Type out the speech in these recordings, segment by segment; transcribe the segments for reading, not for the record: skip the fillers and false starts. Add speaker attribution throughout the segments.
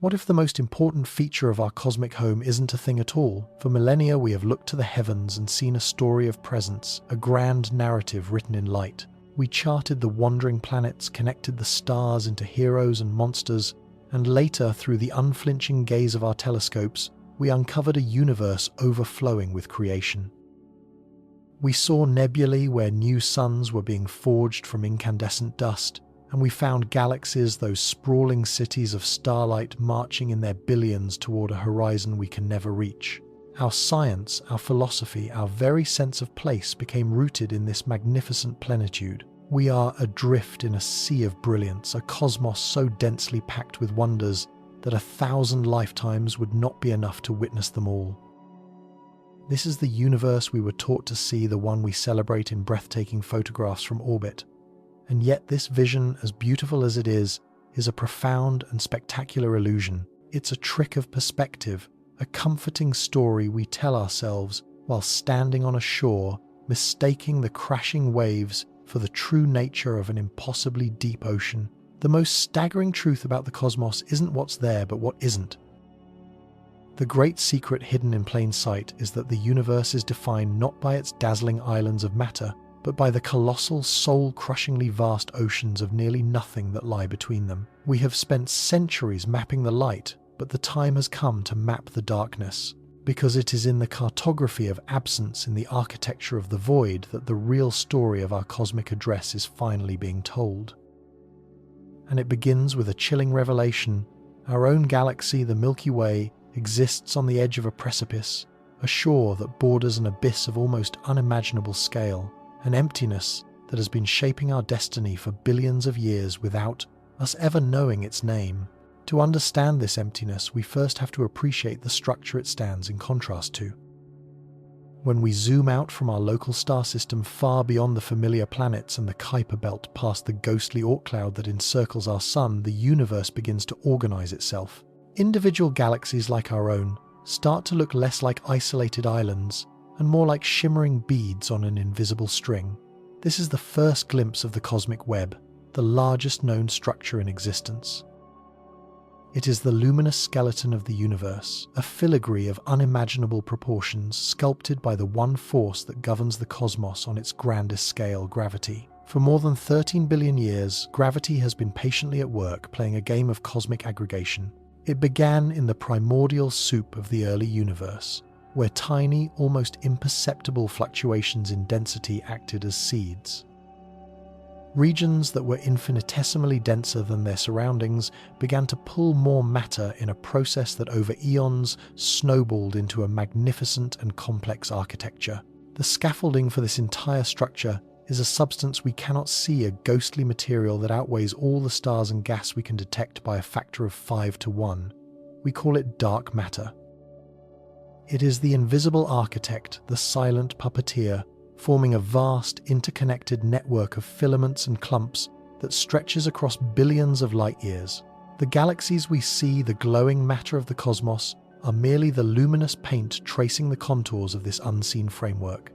Speaker 1: What if the most important feature of our cosmic home isn't a thing at all? For millennia, we have looked to the heavens and seen a story of presence, a grand narrative written in light. We charted the wandering planets, connected the stars into heroes and monsters, and later, through the unflinching gaze of our telescopes, we uncovered a universe overflowing with creation. We saw nebulae where new suns were being forged from incandescent dust, and we found galaxies, those sprawling cities of starlight marching in their billions toward a horizon we can never reach. Our science, our philosophy, our very sense of place became rooted in this magnificent plenitude. We are adrift in a sea of brilliance, a cosmos so densely packed with wonders that 1,000 lifetimes would not be enough to witness them all. This is the universe we were taught to see, the one we celebrate in breathtaking photographs from orbit. And yet this vision, as beautiful as it is a profound and spectacular illusion. It's a trick of perspective, a comforting story we tell ourselves while standing on a shore, mistaking the crashing waves for the true nature of an impossibly deep ocean. The most staggering truth about the cosmos isn't what's there, but what isn't. The great secret hidden in plain sight is that the universe is defined not by its dazzling islands of matter, but by the colossal, soul-crushingly vast oceans of nearly nothing that lie between them. We have spent centuries mapping the light, but the time has come to map the darkness, because it is in the cartography of absence, in the architecture of the void, that the real story of our cosmic address is finally being told. And it begins with a chilling revelation. Our own galaxy, the Milky Way, exists on the edge of a precipice, a shore that borders an abyss of almost unimaginable scale, an emptiness that has been shaping our destiny for billions of years without us ever knowing its name. To understand this emptiness, we first have to appreciate the structure it stands in contrast to. When we zoom out from our local star system far beyond the familiar planets and the Kuiper belt past the ghostly Oort cloud that encircles our sun, the universe begins to organize itself. Individual galaxies like our own start to look less like isolated islands and more like shimmering beads on an invisible string. This is the first glimpse of the cosmic web, the largest known structure in existence. It is the luminous skeleton of the universe, a filigree of unimaginable proportions sculpted by the one force that governs the cosmos on its grandest scale, gravity. For more than 13 billion years, gravity has been patiently at work playing a game of cosmic aggregation. It began in the primordial soup of the early universe, where tiny, almost imperceptible fluctuations in density acted as seeds. Regions that were infinitesimally denser than their surroundings began to pull more matter in a process that over eons snowballed into a magnificent and complex architecture. The scaffolding for this entire structure is a substance we cannot see, a ghostly material that outweighs all the stars and gas we can detect by a factor of 5 to 1. We call it dark matter. It is the invisible architect, the silent puppeteer, forming a vast, interconnected network of filaments and clumps that stretches across billions of light years. The galaxies we see, the glowing matter of the cosmos, are merely the luminous paint tracing the contours of this unseen framework.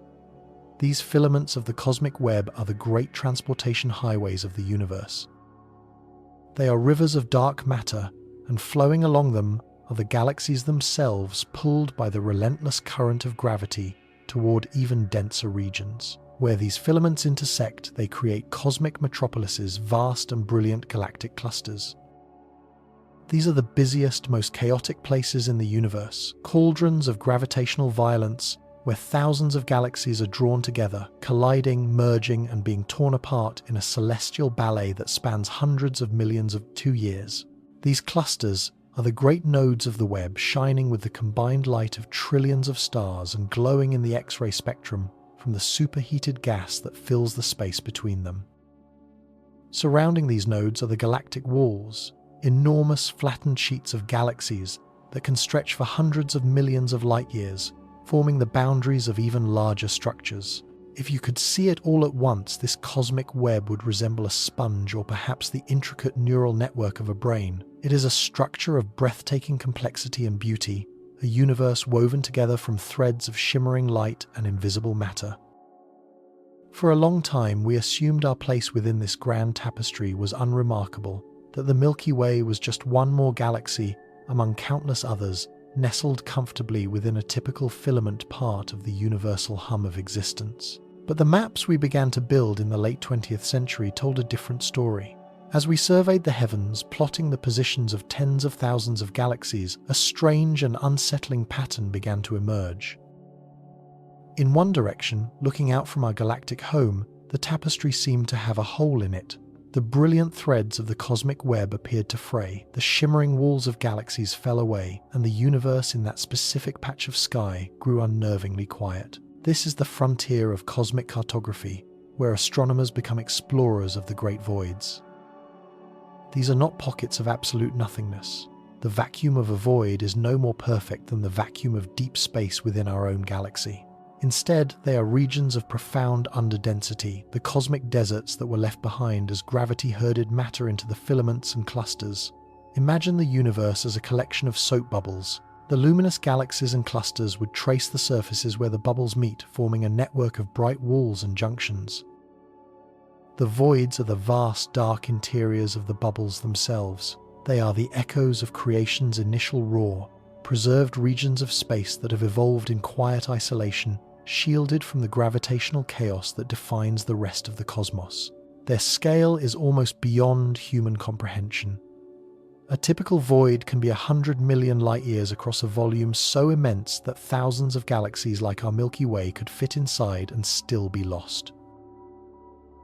Speaker 1: These filaments of the cosmic web are the great transportation highways of the universe. They are rivers of dark matter, and flowing along them are the galaxies themselves, pulled by the relentless current of gravity toward even denser regions. Where these filaments intersect, they create cosmic metropolises, vast and brilliant galactic clusters. These are the busiest, most chaotic places in the universe, cauldrons of gravitational violence, where thousands of galaxies are drawn together, colliding, merging, and being torn apart in a celestial ballet that spans hundreds of millions of years. These clusters are the great nodes of the web, shining with the combined light of trillions of stars and glowing in the X-ray spectrum from the superheated gas that fills the space between them. Surrounding these nodes are the galactic walls, enormous flattened sheets of galaxies that can stretch for hundreds of millions of light years, forming the boundaries of even larger structures. If you could see it all at once, this cosmic web would resemble a sponge or perhaps the intricate neural network of a brain. It is a structure of breathtaking complexity and beauty, a universe woven together from threads of shimmering light and invisible matter. For a long time, we assumed our place within this grand tapestry was unremarkable, that the Milky Way was just one more galaxy among countless others, nestled comfortably within a typical filament part of the universal hum of existence. But the maps we began to build in the late 20th century told a different story. As we surveyed the heavens, plotting the positions of tens of thousands of galaxies, a strange and unsettling pattern began to emerge. In one direction, looking out from our galactic home, the tapestry seemed to have a hole in it. The brilliant threads of the cosmic web appeared to fray, the shimmering walls of galaxies fell away, and the universe in that specific patch of sky grew unnervingly quiet. This is the frontier of cosmic cartography, where astronomers become explorers of the great voids. These are not pockets of absolute nothingness. The vacuum of a void is no more perfect than the vacuum of deep space within our own galaxy. Instead, they are regions of profound underdensity, the cosmic deserts that were left behind as gravity herded matter into the filaments and clusters. Imagine the universe as a collection of soap bubbles. The luminous galaxies and clusters would trace the surfaces where the bubbles meet, forming a network of bright walls and junctions. The voids are the vast, dark interiors of the bubbles themselves. They are the echoes of creation's initial roar, preserved regions of space that have evolved in quiet isolation, shielded from the gravitational chaos that defines the rest of the cosmos. Their scale is almost beyond human comprehension. A typical void can be 100 million light-years across a volume so immense that thousands of galaxies like our Milky Way could fit inside and still be lost.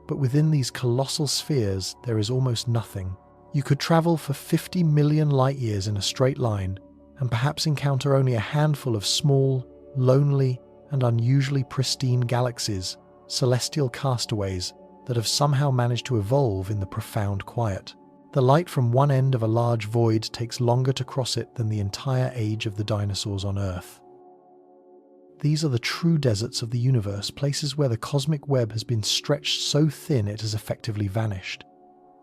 Speaker 1: But within these colossal spheres, there is almost nothing. You could travel for 50 million light-years in a straight line, and perhaps encounter only a handful of small, lonely, and unusually pristine galaxies, celestial castaways that have somehow managed to evolve in the profound quiet. The light from one end of a large void takes longer to cross it than the entire age of the dinosaurs on Earth. These are the true deserts of the universe, places where the cosmic web has been stretched so thin it has effectively vanished.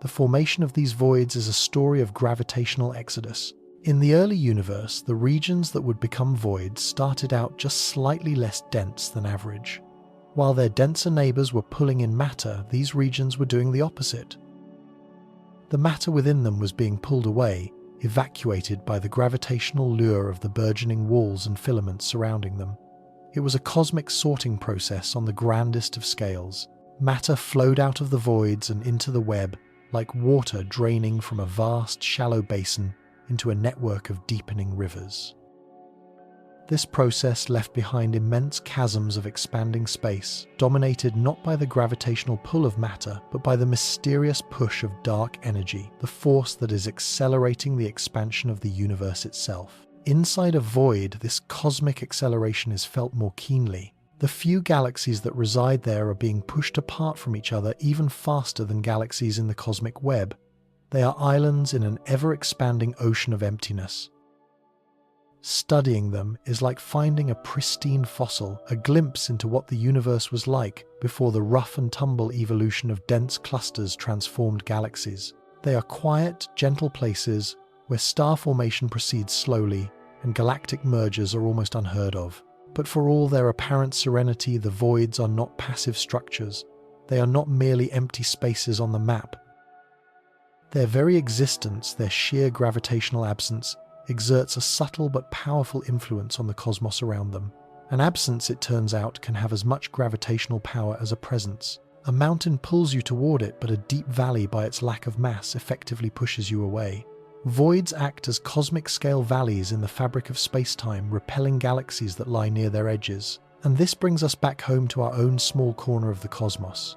Speaker 1: The formation of these voids is a story of gravitational exodus. In the early universe, the regions that would become voids started out just slightly less dense than average. While their denser neighbours were pulling in matter, these regions were doing the opposite. The matter within them was being pulled away, evacuated by the gravitational lure of the burgeoning walls and filaments surrounding them. It was a cosmic sorting process on the grandest of scales. Matter flowed out of the voids and into the web, like water draining from a vast, shallow basin into a network of deepening rivers. This process left behind immense chasms of expanding space, dominated not by the gravitational pull of matter, but by the mysterious push of dark energy, the force that is accelerating the expansion of the universe itself. Inside a void, this cosmic acceleration is felt more keenly. The few galaxies that reside there are being pushed apart from each other even faster than galaxies in the cosmic web. They are islands in an ever-expanding ocean of emptiness. Studying them is like finding a pristine fossil, a glimpse into what the universe was like before the rough and tumble evolution of dense clusters transformed galaxies. They are quiet, gentle places where star formation proceeds slowly and galactic mergers are almost unheard of. But for all their apparent serenity, the voids are not passive structures. They are not merely empty spaces on the map. Their very existence, their sheer gravitational absence, exerts a subtle but powerful influence on the cosmos around them. An absence, it turns out, can have as much gravitational power as a presence. A mountain pulls you toward it, but a deep valley, by its lack of mass, effectively pushes you away. Voids act as cosmic-scale valleys in the fabric of space-time, repelling galaxies that lie near their edges. And this brings us back home to our own small corner of the cosmos.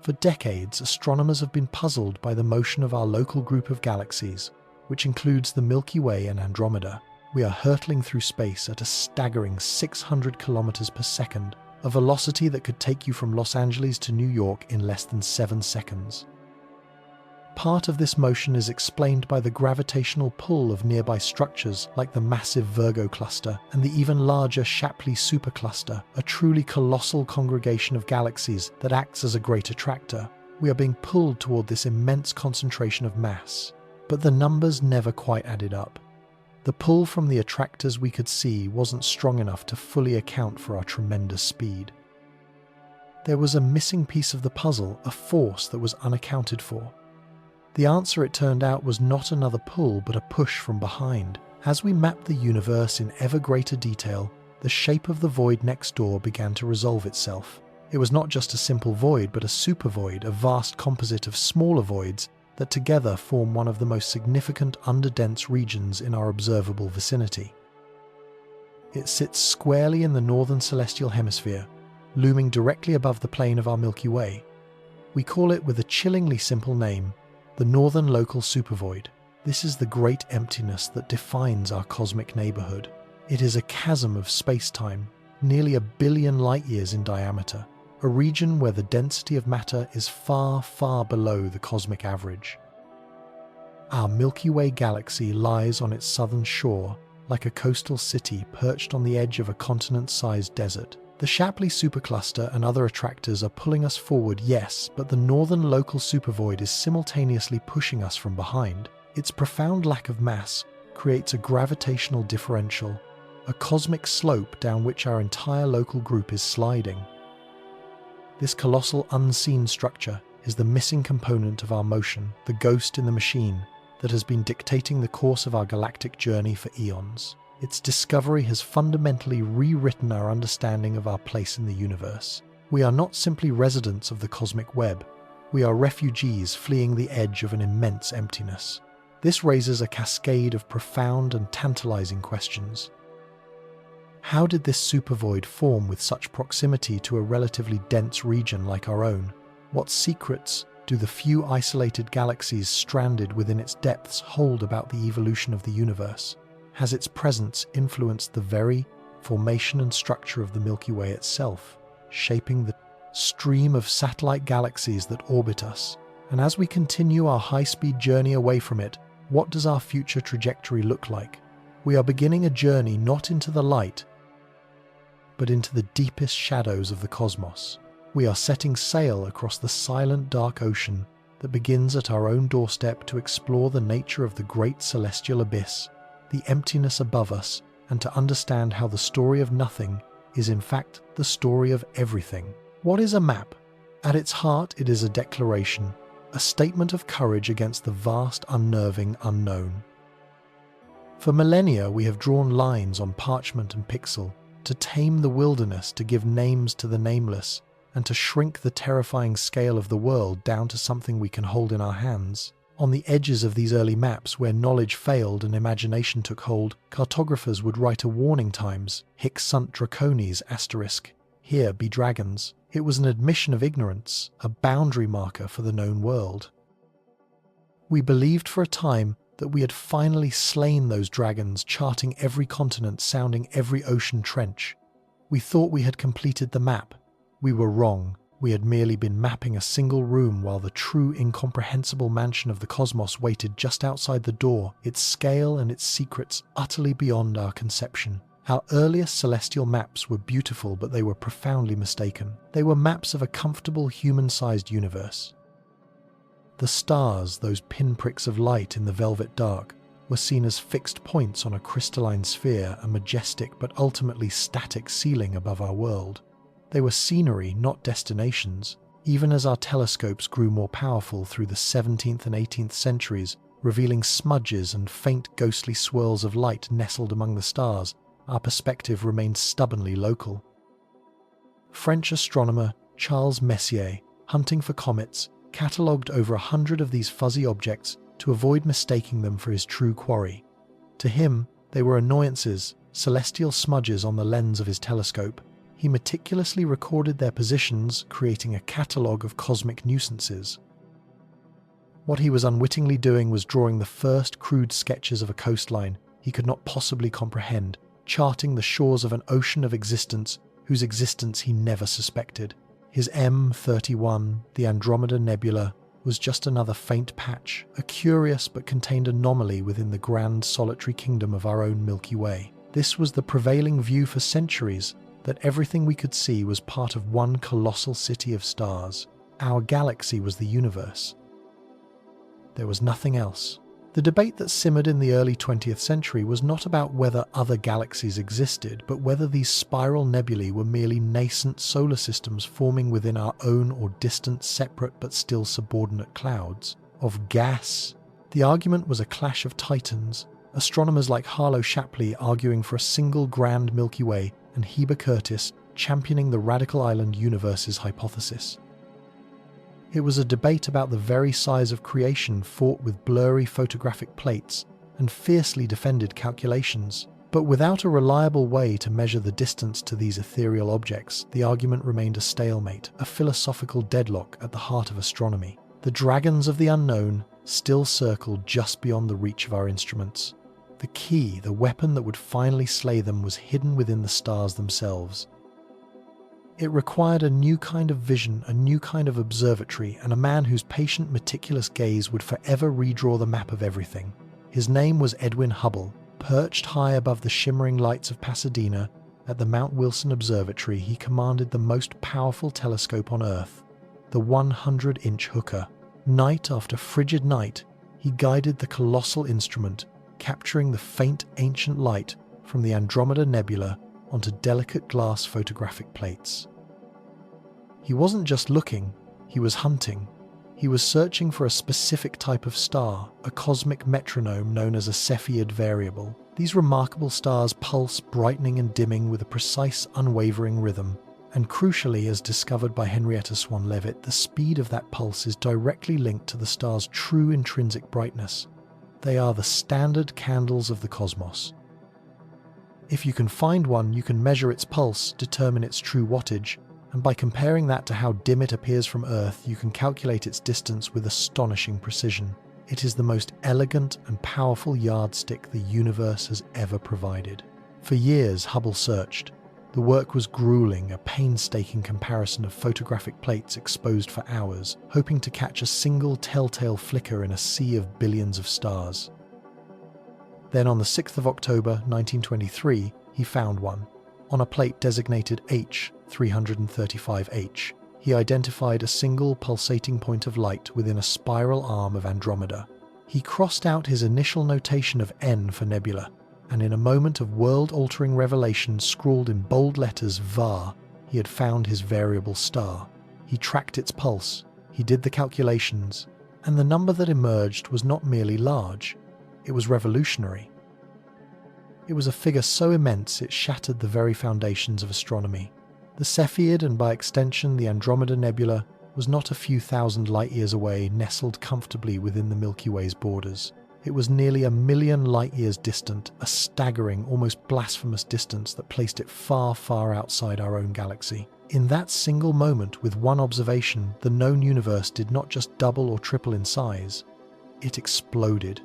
Speaker 1: For decades, astronomers have been puzzled by the motion of our local group of galaxies, which includes the Milky Way and Andromeda. We are hurtling through space at a staggering 600 kilometers per second, a velocity that could take you from Los Angeles to New York in less than 7 seconds. Part of this motion is explained by the gravitational pull of nearby structures like the massive Virgo cluster and the even larger Shapley supercluster, a truly colossal congregation of galaxies that acts as a Great Attractor. We are being pulled toward this immense concentration of mass, but the numbers never quite added up. The pull from the attractors we could see wasn't strong enough to fully account for our tremendous speed. There was a missing piece of the puzzle, a force that was unaccounted for. The answer, it turned out, was not another pull but a push from behind. As we mapped the universe in ever greater detail, the shape of the void next door began to resolve itself. It was not just a simple void, but a supervoid, a vast composite of smaller voids that together form one of the most significant underdense regions in our observable vicinity. It sits squarely in the northern celestial hemisphere, looming directly above the plane of our Milky Way. We call it, with a chillingly simple name, the Northern Local Supervoid. This is the great emptiness that defines our cosmic neighborhood. It is a chasm of space-time, nearly 1 billion light-years in diameter, a region where the density of matter is far, far below the cosmic average. Our Milky Way galaxy lies on its southern shore, like a coastal city perched on the edge of a continent-sized desert. The Shapley supercluster and other attractors are pulling us forward, yes, but the Northern Local Supervoid is simultaneously pushing us from behind. Its profound lack of mass creates a gravitational differential, a cosmic slope down which our entire local group is sliding. This colossal unseen structure is the missing component of our motion, the ghost in the machine that has been dictating the course of our galactic journey for eons. Its discovery has fundamentally rewritten our understanding of our place in the universe. We are not simply residents of the cosmic web. We are refugees fleeing the edge of an immense emptiness. This raises a cascade of profound and tantalizing questions. How did this supervoid form with such proximity to a relatively dense region like our own? What secrets do the few isolated galaxies stranded within its depths hold about the evolution of the universe? Has its presence influenced the very formation and structure of the Milky Way itself, shaping the stream of satellite galaxies that orbit us? And as we continue our high-speed journey away from it, what does our future trajectory look like? We are beginning a journey not into the light, but into the deepest shadows of the cosmos. We are setting sail across the silent, dark ocean that begins at our own doorstep to explore the nature of the great celestial abyss, the emptiness above us, and to understand how the story of nothing is in fact the story of everything. What is a map? At its heart, it is a declaration, a statement of courage against the vast, unnerving unknown. For millennia, we have drawn lines on parchment and pixel to tame the wilderness, to give names to the nameless, and to shrink the terrifying scale of the world down to something we can hold in our hands. On the edges of these early maps, where knowledge failed and imagination took hold, cartographers would write a warning times, Hic sunt dracones *, here be dragons. It was an admission of ignorance, a boundary marker for the known world. We believed for a time that we had finally slain those dragons, charting every continent, sounding every ocean trench. We thought we had completed the map. We were wrong. We had merely been mapping a single room while the true incomprehensible mansion of the cosmos waited just outside the door, its scale and its secrets utterly beyond our conception. Our earliest celestial maps were beautiful, but they were profoundly mistaken. They were maps of a comfortable human-sized universe. The stars, those pinpricks of light in the velvet dark, were seen as fixed points on a crystalline sphere, a majestic but ultimately static ceiling above our world. They were scenery, not destinations. Even as our telescopes grew more powerful through the 17th and 18th centuries, revealing smudges and faint ghostly swirls of light nestled among the stars, our perspective remained stubbornly local. French astronomer Charles Messier, hunting for comets, catalogued over 100 of these fuzzy objects to avoid mistaking them for his true quarry. To him, they were annoyances, celestial smudges on the lens of his telescope. He meticulously recorded their positions, creating a catalogue of cosmic nuisances. What he was unwittingly doing was drawing the first crude sketches of a coastline he could not possibly comprehend, charting the shores of an ocean of existence whose existence he never suspected. His M31, the Andromeda Nebula, was just another faint patch, a curious but contained anomaly within the grand solitary kingdom of our own Milky Way. This was the prevailing view for centuries, that everything we could see was part of one colossal city of stars. Our galaxy was the universe. There was nothing else. The debate that simmered in the early 20th century was not about whether other galaxies existed, but whether these spiral nebulae were merely nascent solar systems forming within our own or distant, separate but still subordinate clouds, of gas. The argument was a clash of titans, astronomers like Harlow Shapley arguing for a single grand Milky Way and Heber Curtis championing the radical island universe's hypothesis. It was a debate about the very size of creation fought with blurry photographic plates and fiercely defended calculations. But without a reliable way to measure the distance to these ethereal objects, the argument remained a stalemate, a philosophical deadlock at the heart of astronomy. The dragons of the unknown still circled just beyond the reach of our instruments. The key, the weapon that would finally slay them, was hidden within the stars themselves. It required a new kind of vision, a new kind of observatory, and a man whose patient, meticulous gaze would forever redraw the map of everything. His name was Edwin Hubble. Perched high above the shimmering lights of Pasadena at the Mount Wilson Observatory, he commanded the most powerful telescope on Earth, the 100-inch Hooker. Night after frigid night, he guided the colossal instrument, capturing the faint ancient light from the Andromeda Nebula onto delicate glass photographic plates. He wasn't just looking, he was hunting. He was searching for a specific type of star, a cosmic metronome known as a Cepheid variable. These remarkable stars pulse, brightening and dimming with a precise, unwavering rhythm. And crucially, as discovered by Henrietta Swan Leavitt, the speed of that pulse is directly linked to the star's true intrinsic brightness. They are the standard candles of the cosmos. If you can find one, you can measure its pulse, determine its true wattage, and by comparing that to how dim it appears from Earth, you can calculate its distance with astonishing precision. It is the most elegant and powerful yardstick the universe has ever provided. For years, Hubble searched. The work was grueling, a painstaking comparison of photographic plates exposed for hours, hoping to catch a single telltale flicker in a sea of billions of stars. Then on the 6th of October 1923, he found one. On a plate designated H335H, he identified a single pulsating point of light within a spiral arm of Andromeda. He crossed out his initial notation of N for nebula, and in a moment of world-altering revelation scrawled in bold letters VAR, he had found his variable star. He tracked its pulse, he did the calculations, and the number that emerged was not merely large, it was revolutionary. It was a figure so immense it shattered the very foundations of astronomy. The Cepheid, and by extension the Andromeda Nebula, was not a few thousand light-years away, nestled comfortably within the Milky Way's borders. It was nearly 1 million light-years distant, a staggering, almost blasphemous distance that placed it far, far outside our own galaxy. In that single moment, with one observation, the known universe did not just double or triple in size, it exploded.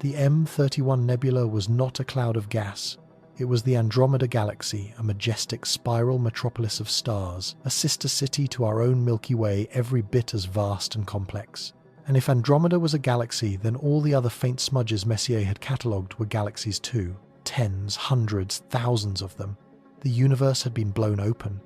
Speaker 1: The M31 Nebula was not a cloud of gas. It was the Andromeda Galaxy, a majestic spiral metropolis of stars, a sister city to our own Milky Way, every bit as vast and complex. And if Andromeda was a galaxy, then all the other faint smudges Messier had catalogued were galaxies too. Tens, hundreds, thousands of them. The universe had been blown open.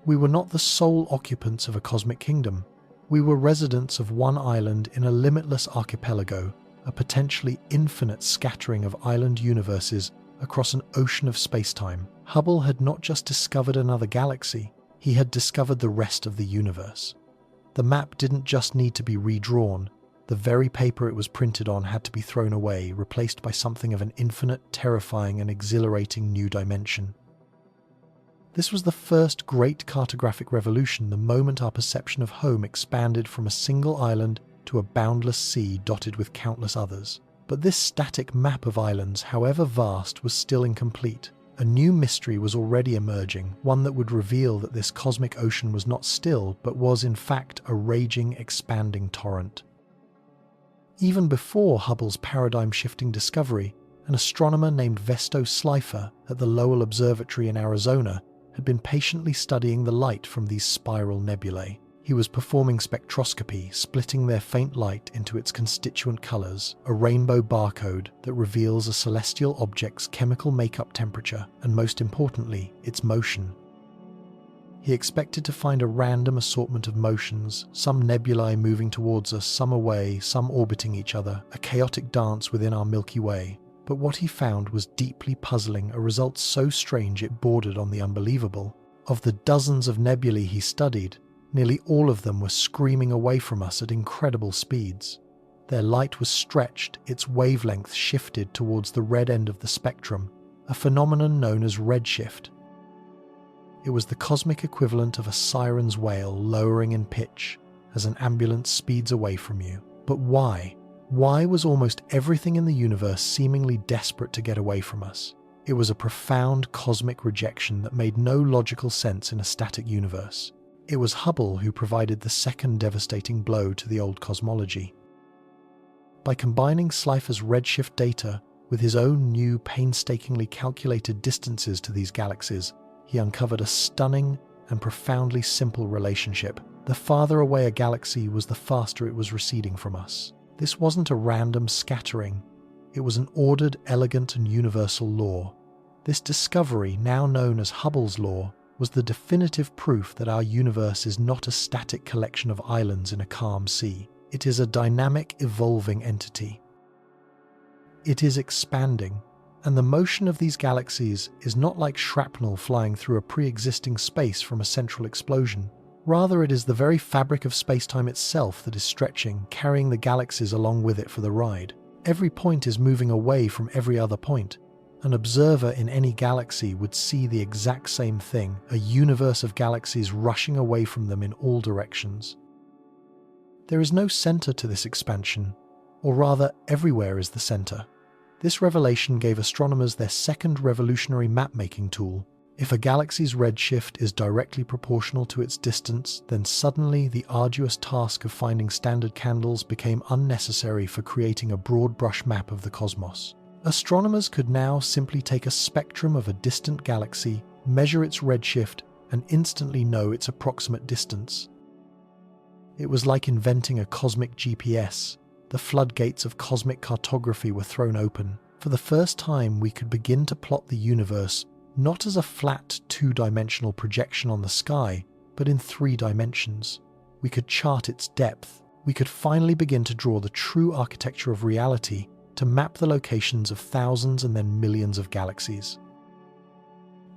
Speaker 1: We were not the sole occupants of a cosmic kingdom. We were residents of one island in a limitless archipelago, a potentially infinite scattering of island universes across an ocean of space-time. Hubble had not just discovered another galaxy, he had discovered the rest of the universe. The map didn't just need to be redrawn, the very paper it was printed on had to be thrown away, replaced by something of an infinite, terrifying and exhilarating new dimension. This was the first great cartographic revolution, the moment our perception of home expanded from a single island to a boundless sea dotted with countless others. But this static map of islands, however vast, was still incomplete. A new mystery was already emerging, one that would reveal that this cosmic ocean was not still, but was in fact a raging, expanding torrent. Even before Hubble's paradigm-shifting discovery, an astronomer named Vesto Slipher at the Lowell Observatory in Arizona had been patiently studying the light from these spiral nebulae. He was performing spectroscopy, splitting their faint light into its constituent colors, a rainbow barcode that reveals a celestial object's chemical makeup temperature and, most importantly, its motion. He expected to find a random assortment of motions, some nebulae moving towards us, some away, some orbiting each other, a chaotic dance within our Milky Way. But what he found was deeply puzzling, a result so strange it bordered on the unbelievable. Of the dozens of nebulae he studied, Nearly all of them were screaming away from us at incredible speeds. Their light was stretched, its wavelength shifted towards the red end of the spectrum, a phenomenon known as redshift. It was the cosmic equivalent of a siren's wail lowering in pitch as an ambulance speeds away from you. But why? Why was almost everything in the universe seemingly desperate to get away from us? It was a profound cosmic rejection that made no logical sense in a static universe. It was Hubble who provided the second devastating blow to the old cosmology. By combining Slipher's redshift data with his own new painstakingly calculated distances to these galaxies, he uncovered a stunning and profoundly simple relationship. The farther away a galaxy was, the faster it was receding from us. This wasn't a random scattering. It was an ordered, elegant, and universal law. This discovery, now known as Hubble's law, was the definitive proof that our universe is not a static collection of islands in a calm sea. It is a dynamic, evolving entity. It is expanding, and the motion of these galaxies is not like shrapnel flying through a pre-existing space from a central explosion. Rather, it is the very fabric of space-time itself that is stretching, carrying the galaxies along with it for the ride. Every point is moving away from every other point. An observer in any galaxy would see the exact same thing, a universe of galaxies rushing away from them in all directions. There is no center to this expansion, or rather, everywhere is the center. This revelation gave astronomers their second revolutionary map-making tool. If a galaxy's redshift is directly proportional to its distance, then suddenly the arduous task of finding standard candles became unnecessary for creating a broad brush map of the cosmos. Astronomers could now simply take a spectrum of a distant galaxy, measure its redshift, and instantly know its approximate distance. It was like inventing a cosmic GPS. The floodgates of cosmic cartography were thrown open. For the first time, we could begin to plot the universe not as a flat two-dimensional projection on the sky, but in 3 dimensions. We could chart its depth. We could finally begin to draw the true architecture of reality, to map the locations of thousands and then millions of galaxies.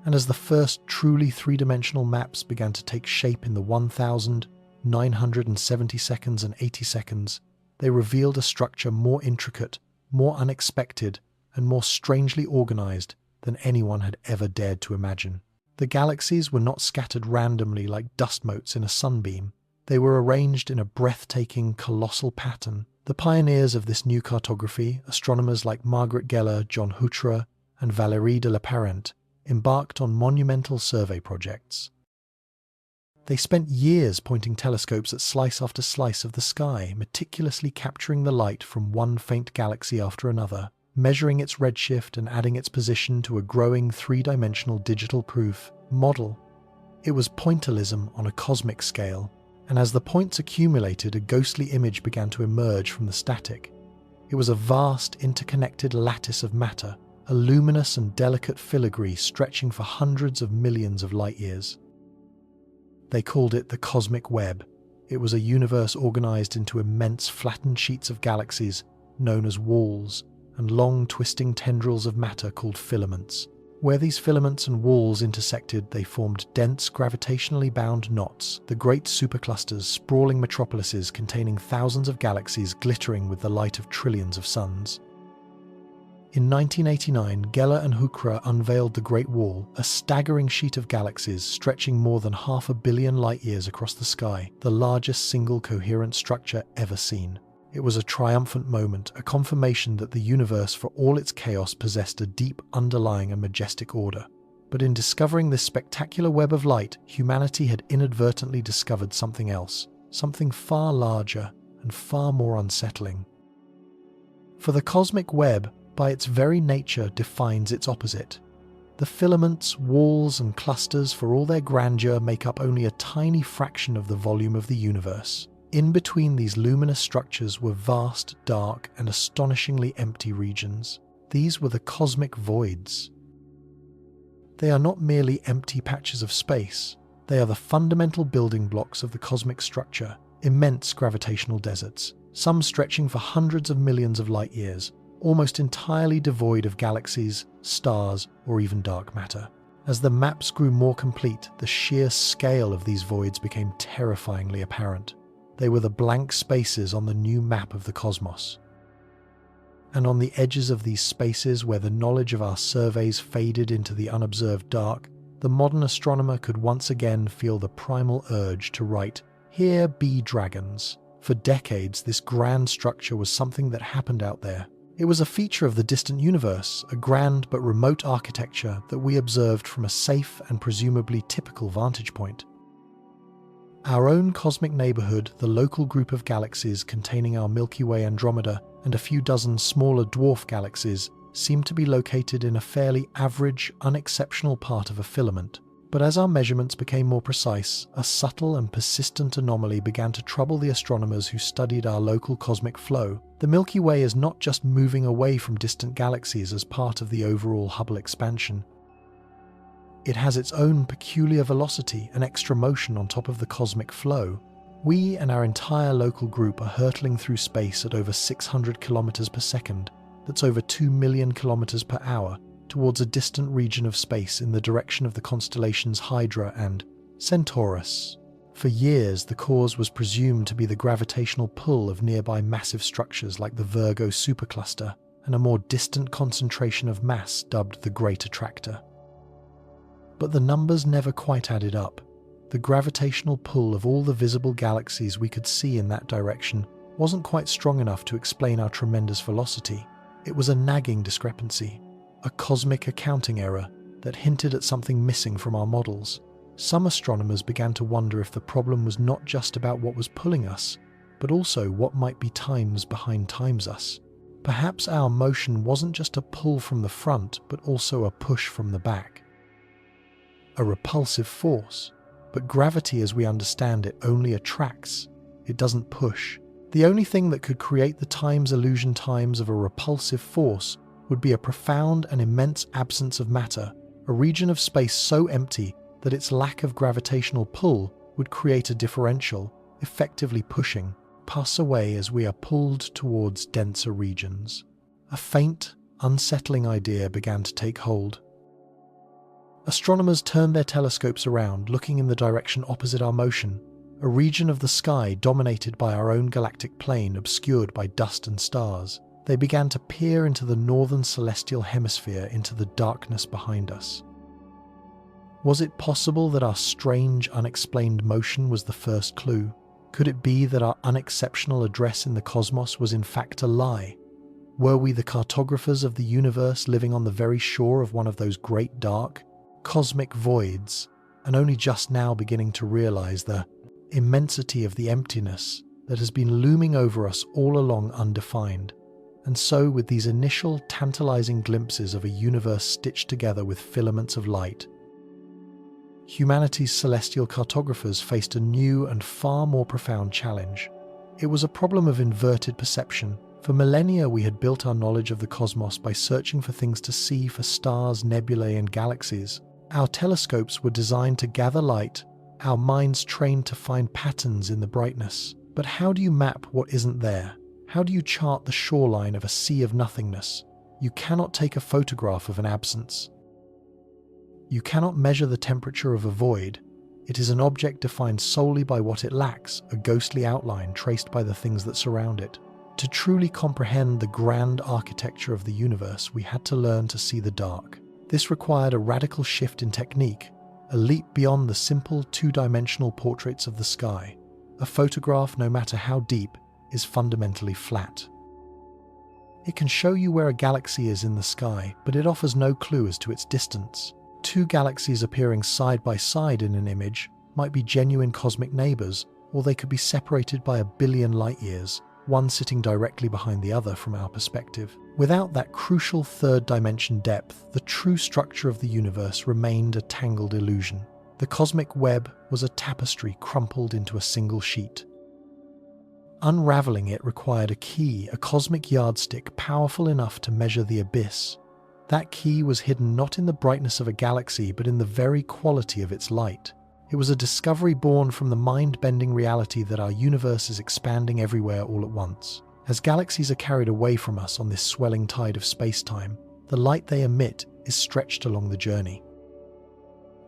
Speaker 1: And as the first truly 3-dimensional maps began to take shape in the 1,970 seconds and 80 seconds, they revealed a structure more intricate, more unexpected, and more strangely organized than anyone had ever dared to imagine. The galaxies were not scattered randomly like dust motes in a sunbeam. They were arranged in a breathtaking, colossal pattern. The pioneers of this new cartography, astronomers like Margaret Geller, John Hutra, and Valérie de la Parente, embarked on monumental survey projects. They spent years pointing telescopes at slice after slice of the sky, meticulously capturing the light from one faint galaxy after another, measuring its redshift and adding its position to a growing 3-dimensional digital proof model. It was pointillism on a cosmic scale, and as the points accumulated, a ghostly image began to emerge from the static. It was a vast, interconnected lattice of matter, a luminous and delicate filigree stretching for hundreds of millions of light-years. They called it the cosmic web. It was a universe organized into immense flattened sheets of galaxies, known as walls, and long twisting tendrils of matter called filaments. Where these filaments and walls intersected, they formed dense, gravitationally bound knots, the great superclusters, sprawling metropolises containing thousands of galaxies glittering with the light of trillions of suns. In 1989, Geller and Hutra unveiled the Great Wall, a staggering sheet of galaxies stretching more than 500 million light-years across the sky, the largest single coherent structure ever seen. It was a triumphant moment, a confirmation that the universe, for all its chaos, possessed a deep, underlying and majestic order. But in discovering this spectacular web of light, humanity had inadvertently discovered something else, something far larger and far more unsettling. For the cosmic web, by its very nature, defines its opposite. The filaments, walls, and clusters, for all their grandeur, make up only a tiny fraction of the volume of the universe. In between these luminous structures were vast, dark, and astonishingly empty regions. These were the cosmic voids. They are not merely empty patches of space. They are the fundamental building blocks of the cosmic structure, immense gravitational deserts, some stretching for hundreds of millions of light-years, almost entirely devoid of galaxies, stars, or even dark matter. As the maps grew more complete, the sheer scale of these voids became terrifyingly apparent. They were the blank spaces on the new map of the cosmos. And on the edges of these spaces, where the knowledge of our surveys faded into the unobserved dark, the modern astronomer could once again feel the primal urge to write, "Here be dragons." For decades, this grand structure was something that happened out there. It was a feature of the distant universe, a grand but remote architecture that we observed from a safe and presumably typical vantage point. Our own cosmic neighborhood, the local group of galaxies containing our Milky Way, Andromeda, and a few dozen smaller dwarf galaxies, seemed to be located in a fairly average, unexceptional part of a filament. But as our measurements became more precise, a subtle and persistent anomaly began to trouble the astronomers who studied our local cosmic flow. The Milky Way is not just moving away from distant galaxies as part of the overall Hubble expansion. It has its own peculiar velocity and extra motion on top of the cosmic flow. We and our entire local group are hurtling through space at over 600 kilometers per second, that's over 2 million kilometers per hour, towards a distant region of space in the direction of the constellations Hydra and Centaurus. For years, the cause was presumed to be the gravitational pull of nearby massive structures like the Virgo supercluster and a more distant concentration of mass dubbed the Great Attractor. But the numbers never quite added up. The gravitational pull of all the visible galaxies we could see in that direction wasn't quite strong enough to explain our tremendous velocity. It was a nagging discrepancy, a cosmic accounting error that hinted at something missing from our models. Some astronomers began to wonder if the problem was not just about what was pulling us, but also what might be times behind times us. Perhaps our motion wasn't just a pull from the front, but also a push from the back. A repulsive force. But gravity, as we understand it, only attracts. It doesn't push. The only thing that could create the times illusion times of a repulsive force would be a profound and immense absence of matter, a region of space so empty that its lack of gravitational pull would create a differential, effectively pushing us away as we are pulled towards denser regions. A faint, unsettling idea began to take hold. Astronomers turned their telescopes around, looking in the direction opposite our motion, a region of the sky dominated by our own galactic plane obscured by dust and stars. They began to peer into the northern celestial hemisphere, into the darkness behind us. Was it possible that our strange, unexplained motion was the first clue? Could it be that our unexceptional address in the cosmos was in fact a lie? Were we the cartographers of the universe living on the very shore of one of those great dark, cosmic voids, and only just now beginning to realize the immensity of the emptiness that has been looming over us all along undefined? And so, with these initial tantalizing glimpses of a universe stitched together with filaments of light, humanity's celestial cartographers faced a new and far more profound challenge. It was a problem of inverted perception. For millennia, we had built our knowledge of the cosmos by searching for things to see, for stars, nebulae, and galaxies. Our telescopes were designed to gather light, our minds trained to find patterns in the brightness. But how do you map what isn't there? How do you chart the shoreline of a sea of nothingness? You cannot take a photograph of an absence. You cannot measure the temperature of a void. It is an object defined solely by what it lacks, a ghostly outline traced by the things that surround it. To truly comprehend the grand architecture of the universe, we had to learn to see the dark. This required a radical shift in technique, a leap beyond the simple two-dimensional portraits of the sky. A photograph, no matter how deep, is fundamentally flat. It can show you where a galaxy is in the sky, but it offers no clue as to its distance. Two galaxies appearing side by side in an image might be genuine cosmic neighbors, or they could be separated by a billion light years, one sitting directly behind the other from our perspective. Without that crucial third dimension depth, the true structure of the universe remained a tangled illusion. The cosmic web was a tapestry crumpled into a single sheet. Unraveling it required a key, a cosmic yardstick powerful enough to measure the abyss. That key was hidden not in the brightness of a galaxy, but in the very quality of its light. It was a discovery born from the mind-bending reality that our universe is expanding everywhere all at once. As galaxies are carried away from us on this swelling tide of space-time, the light they emit is stretched along the journey.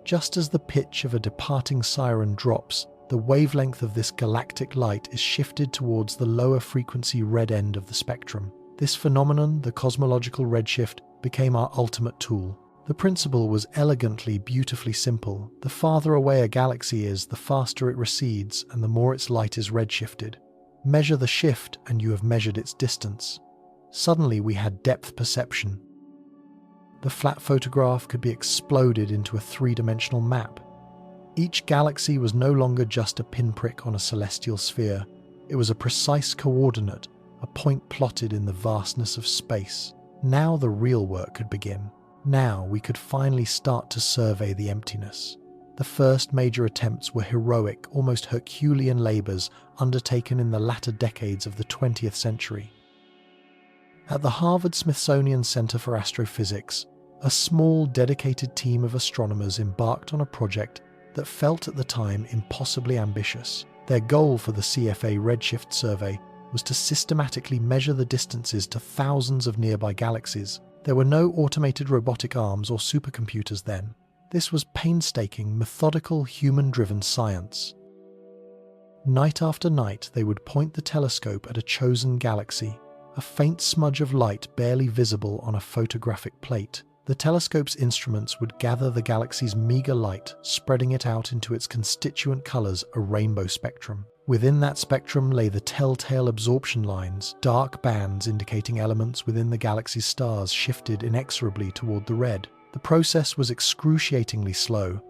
Speaker 1: Just as the pitch of a departing siren drops, the wavelength of this galactic light is shifted towards the lower frequency red end of the spectrum. This phenomenon, the cosmological redshift, became our ultimate tool. The principle was elegantly, beautifully simple. The farther away a galaxy is, the faster it recedes and the more its light is redshifted. Measure the shift and you have measured its distance. Suddenly we had depth perception. The flat photograph could be exploded into a three-dimensional map. Each galaxy was no longer just a pinprick on a celestial sphere. It was a precise coordinate, a point plotted in the vastness of space. Now the real work could begin. Now we could finally start to survey the emptiness. The first major attempts were heroic, almost Herculean labors undertaken in the latter decades of the 20th century. At the Harvard-Smithsonian Center for Astrophysics, a small, dedicated team of astronomers embarked on a project that felt at the time impossibly ambitious. Their goal for the CFA Redshift Survey was to systematically measure the distances to thousands of nearby galaxies. There were no automated robotic arms or supercomputers then. This was painstaking, methodical, human-driven science. Night after night, they would point the telescope at a chosen galaxy, a faint smudge of light barely visible on a photographic plate. The telescope's instruments would gather the galaxy's meager light, spreading it out into its constituent colors, a rainbow spectrum. Within that spectrum lay the telltale absorption lines, dark bands indicating elements within the galaxy's stars shifted inexorably toward the red. The process was excruciatingly slow.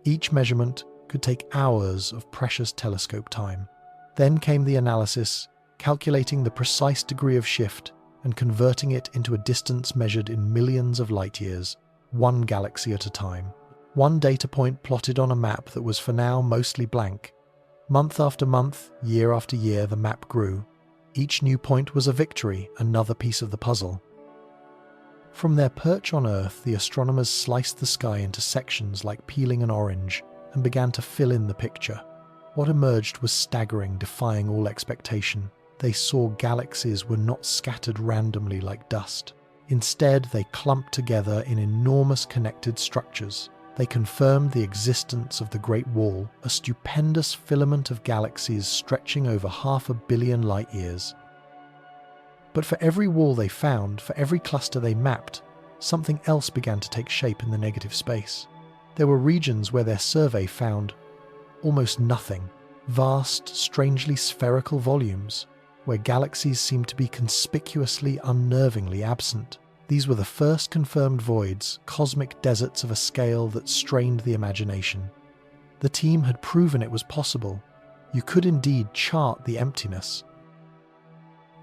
Speaker 1: Each measurement could take hours of precious telescope time. Then came the analysis, calculating the precise degree of shift and converting it into a distance measured in millions of light years, one galaxy at a time. One data point plotted on a map that was for now mostly blank. Month after month, year after year, the map grew. Each new point was a victory, another piece of the puzzle. From their perch on Earth, the astronomers sliced the sky into sections like peeling an orange and began to fill in the picture. What emerged was staggering, defying all expectation. They saw galaxies were not scattered randomly like dust. Instead, they clumped together in enormous connected structures. They confirmed the existence of the Great Wall, a stupendous filament of galaxies stretching over 500 million light-years. But for every wall they found, for every cluster they mapped, something else began to take shape in the negative space. There were regions where their survey found almost nothing, vast, strangely spherical volumes, where galaxies seemed to be conspicuously, unnervingly absent. These were the first confirmed voids, cosmic deserts of a scale that strained the imagination. The team had proven it was possible. You could indeed chart the emptiness.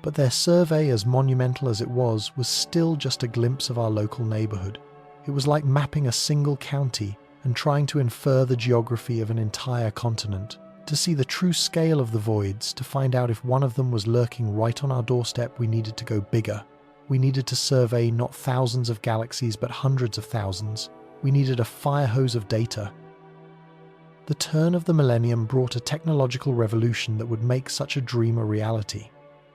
Speaker 1: But their survey, as monumental as it was still just a glimpse of our local neighborhood. It was like mapping a single county and trying to infer the geography of an entire continent. To see the true scale of the voids, to find out if one of them was lurking right on our doorstep, we needed to go bigger. We needed to survey not thousands of galaxies, but hundreds of thousands. We needed a fire hose of data. The turn of the millennium brought a technological revolution that would make such a dream a reality.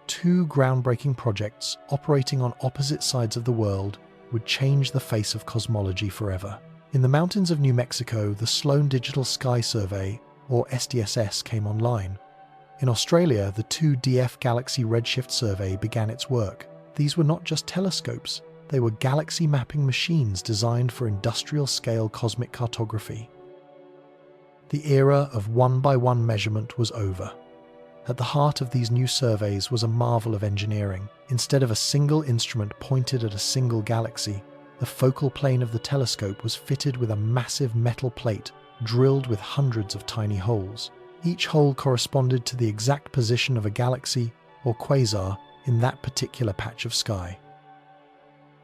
Speaker 1: Two groundbreaking projects, operating on opposite sides of the world, would change the face of cosmology forever. In the mountains of New Mexico, the Sloan Digital Sky Survey, or SDSS, came online. In Australia, the 2DF Galaxy Redshift Survey began its work. These were not just telescopes, they were galaxy mapping machines designed for industrial-scale cosmic cartography. The era of one-by-one measurement was over. At the heart of these new surveys was a marvel of engineering. Instead of a single instrument pointed at a single galaxy, the focal plane of the telescope was fitted with a massive metal plate drilled with hundreds of tiny holes. Each hole corresponded to the exact position of a galaxy or quasar in that particular patch of sky.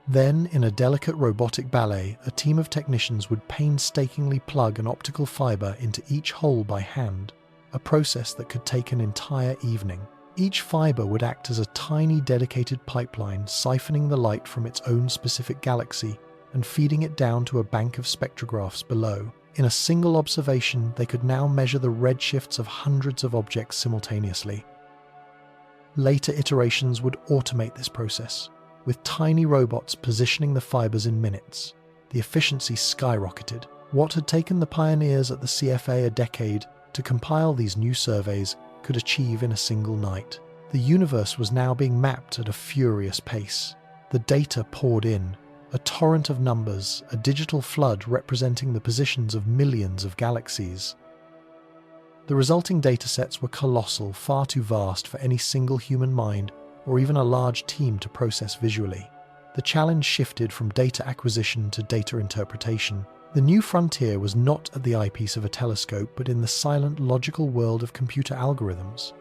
Speaker 1: Then, in a delicate robotic ballet, a team of technicians would painstakingly plug an optical fiber into each hole by hand, a process that could take an entire evening. Each fiber would act as a tiny dedicated pipeline, siphoning the light from its own specific galaxy and feeding it down to a bank of spectrographs below. In a single observation, they could now measure the redshifts of hundreds of objects simultaneously. Later iterations would automate this process, with tiny robots positioning the fibers in minutes. The efficiency skyrocketed. What had taken the pioneers at the CFA a decade to compile these new surveys could achieve in a single night. The universe was now being mapped at a furious pace. The data poured in, a torrent of numbers, a digital flood representing the positions of millions of galaxies. The resulting datasets were colossal, far too vast for any single human mind or even a large team to process visually. The challenge shifted from data acquisition to data interpretation. The new frontier was not at the eyepiece of a telescope, but in the silent, logical world of computer algorithms.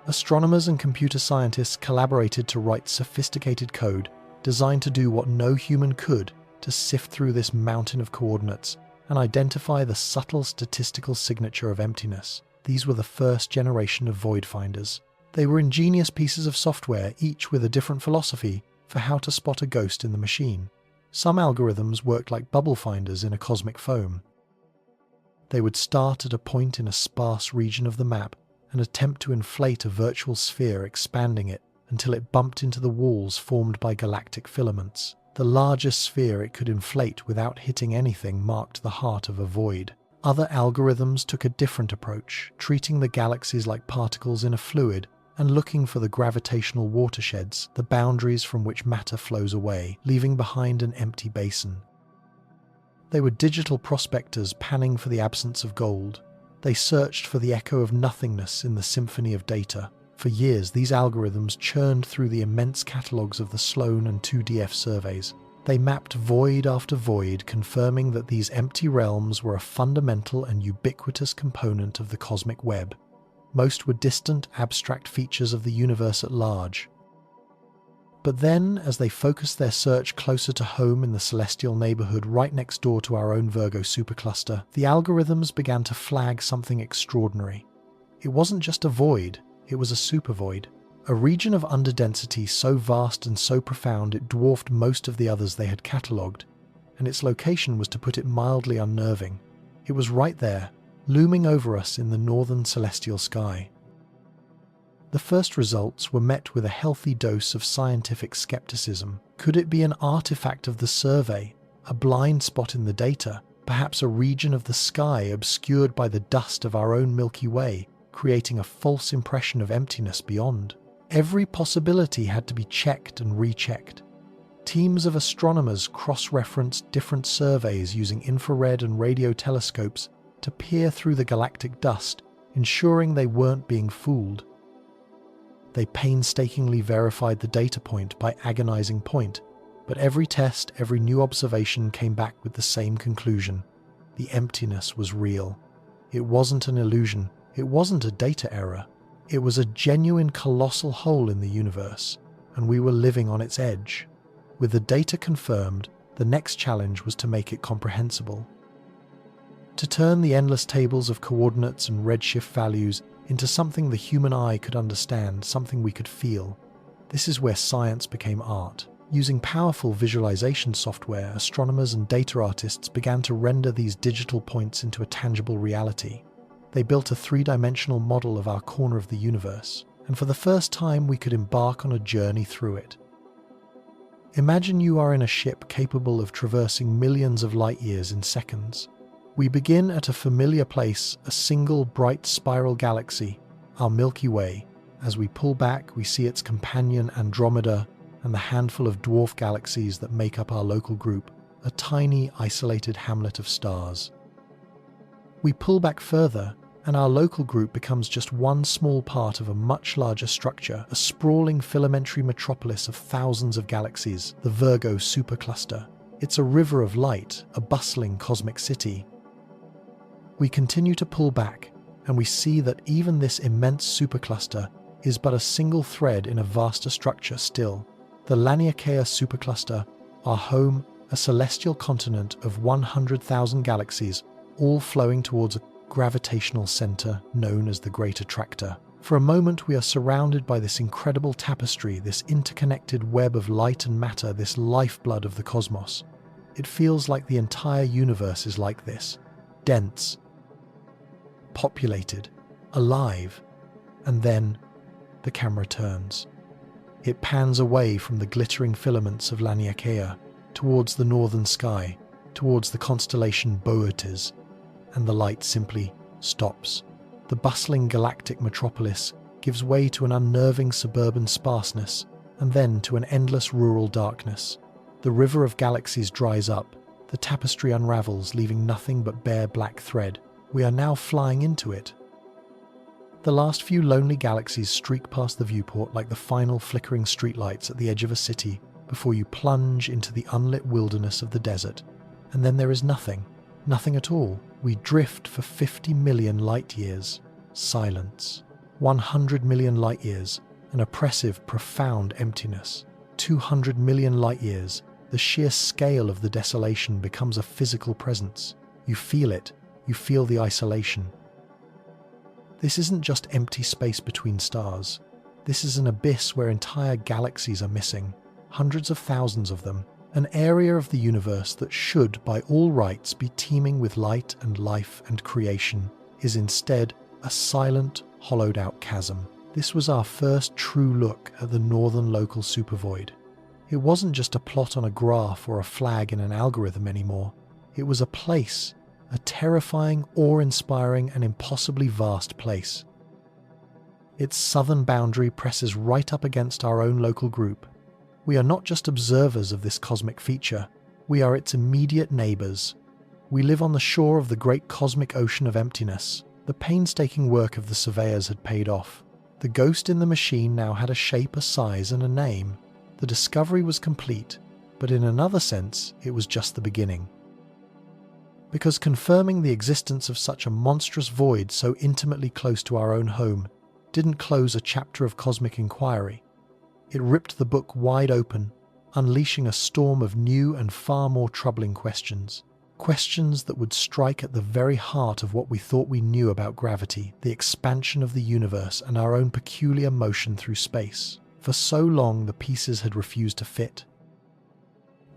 Speaker 1: Astronomers and computer scientists collaborated to write sophisticated code designed to do what no human could, to sift through this mountain of coordinates and identify the subtle statistical signature of emptiness. These were the first generation of void finders. They were ingenious pieces of software, each with a different philosophy for how to spot a ghost in the machine. Some algorithms worked like bubble finders in a cosmic foam. They would start at a point in a sparse region of the map and attempt to inflate a virtual sphere, expanding it until it bumped into the walls formed by galactic filaments. The largest sphere it could inflate without hitting anything marked the heart of a void. Other algorithms took a different approach, treating the galaxies like particles in a fluid and looking for the gravitational watersheds, the boundaries from which matter flows away, leaving behind an empty basin. They were digital prospectors panning for the absence of gold. They searched for the echo of nothingness in the symphony of data. For years, these algorithms churned through the immense catalogues of the Sloan and 2DF surveys. They mapped void after void, confirming that these empty realms were a fundamental and ubiquitous component of the cosmic web. Most were distant, abstract features of the universe at large. But then, as they focused their search closer to home in the celestial neighborhood right next door to our own Virgo supercluster, the algorithms began to flag something extraordinary. It wasn't just a void, it was a supervoid, a region of underdensity so vast and so profound it dwarfed most of the others they had catalogued, and its location was, to put it mildly, unnerving. It was right there, looming over us in the northern celestial sky. The first results were met with a healthy dose of scientific skepticism. Could it be an artifact of the survey, a blind spot in the data, perhaps a region of the sky obscured by the dust of our own Milky Way, creating a false impression of emptiness beyond? Every possibility had to be checked and rechecked. Teams of astronomers cross-referenced different surveys using infrared and radio telescopes to peer through the galactic dust, ensuring they weren't being fooled. They painstakingly verified the data point by agonizing point, but every test, every new observation came back with the same conclusion. The emptiness was real. It wasn't an illusion. It wasn't a data error. It was a genuine colossal hole in the universe, and we were living on its edge. With the data confirmed, the next challenge was to make it comprehensible. To turn the endless tables of coordinates and redshift values into something the human eye could understand, something we could feel. This is where science became art. Using powerful visualization software, astronomers and data artists began to render these digital points into a tangible reality. They built a three-dimensional model of our corner of the universe, and for the first time we could embark on a journey through it. Imagine you are in a ship capable of traversing millions of light years in seconds. We begin at a familiar place, a single bright spiral galaxy, our Milky Way. As we pull back, we see its companion Andromeda and the handful of dwarf galaxies that make up our local group, a tiny, isolated hamlet of stars. We pull back further, and our local group becomes just one small part of a much larger structure, a sprawling filamentary metropolis of thousands of galaxies, the Virgo supercluster. It's a river of light, a bustling cosmic city. We continue to pull back, and we see that even this immense supercluster is but a single thread in a vaster structure still. The Laniakea supercluster, our home, a celestial continent of 100,000 galaxies, all flowing towards a gravitational center known as the Great Attractor. For a moment, we are surrounded by this incredible tapestry, this interconnected web of light and matter, this lifeblood of the cosmos. It feels like the entire universe is like this, dense, populated, alive, and then the camera turns. It pans away from the glittering filaments of Laniakea towards the northern sky, towards the constellation Boötes, and the light simply stops. The bustling galactic metropolis gives way to an unnerving suburban sparseness, and then to an endless rural darkness. The river of galaxies dries up, the tapestry unravels, leaving nothing but bare black thread. We are now flying into it. The last few lonely galaxies streak past the viewport like the final flickering streetlights at the edge of a city before you plunge into the unlit wilderness of the desert. And then there is nothing. Nothing at all. We drift for 50 million light years. Silence. 100 million light years. An oppressive, profound emptiness. 200 million light years. The sheer scale of the desolation becomes a physical presence. You feel it. You feel the isolation. This isn't just empty space between stars. This is an abyss where entire galaxies are missing. Hundreds of thousands of them. An area of the universe that should, by all rights, be teeming with light and life and creation, is instead a silent, hollowed-out chasm. This was our first true look at the Northern Local Supervoid. It wasn't just a plot on a graph or a flag in an algorithm anymore. It was a place, a terrifying, awe-inspiring, and impossibly vast place. Its southern boundary presses right up against our own local group. We are not just observers of this cosmic feature, we are its immediate neighbours. We live on the shore of the great cosmic ocean of emptiness. The painstaking work of the surveyors had paid off. The ghost in the machine now had a shape, a size, and a name. The discovery was complete, but in another sense, it was just the beginning. Because confirming the existence of such a monstrous void so intimately close to our own home didn't close a chapter of cosmic inquiry. It ripped the book wide open, unleashing a storm of new and far more troubling questions. Questions that would strike at the very heart of what we thought we knew about gravity, the expansion of the universe, and our own peculiar motion through space. For so long, the pieces had refused to fit.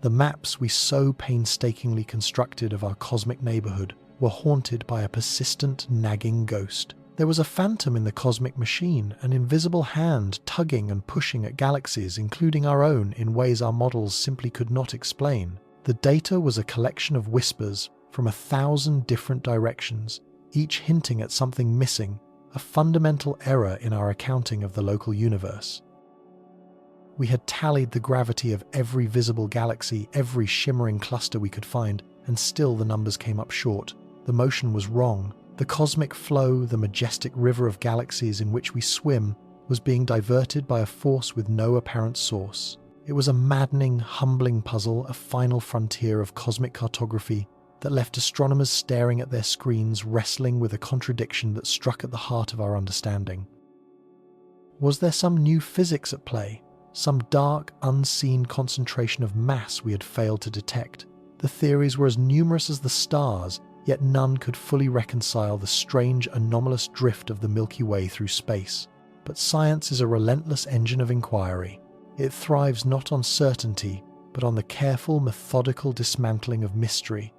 Speaker 1: The maps we so painstakingly constructed of our cosmic neighborhood were haunted by a persistent, nagging ghost. There was a phantom in the cosmic machine, an invisible hand tugging and pushing at galaxies, including our own, in ways our models simply could not explain. The data was a collection of whispers from 1,000 different directions, each hinting at something missing, a fundamental error in our accounting of the local universe. We had tallied the gravity of every visible galaxy, every shimmering cluster we could find, and still the numbers came up short. The motion was wrong. The cosmic flow, the majestic river of galaxies in which we swim, was being diverted by a force with no apparent source. It was a maddening, humbling puzzle, a final frontier of cosmic cartography that left astronomers staring at their screens, wrestling with a contradiction that struck at the heart of our understanding. Was there some new physics at play? Some dark, unseen concentration of mass we had failed to detect? The theories were as numerous as the stars, yet none could fully reconcile the strange, anomalous drift of the Milky Way through space. But science is a relentless engine of inquiry. It thrives not on certainty, but on the careful, methodical dismantling of mystery.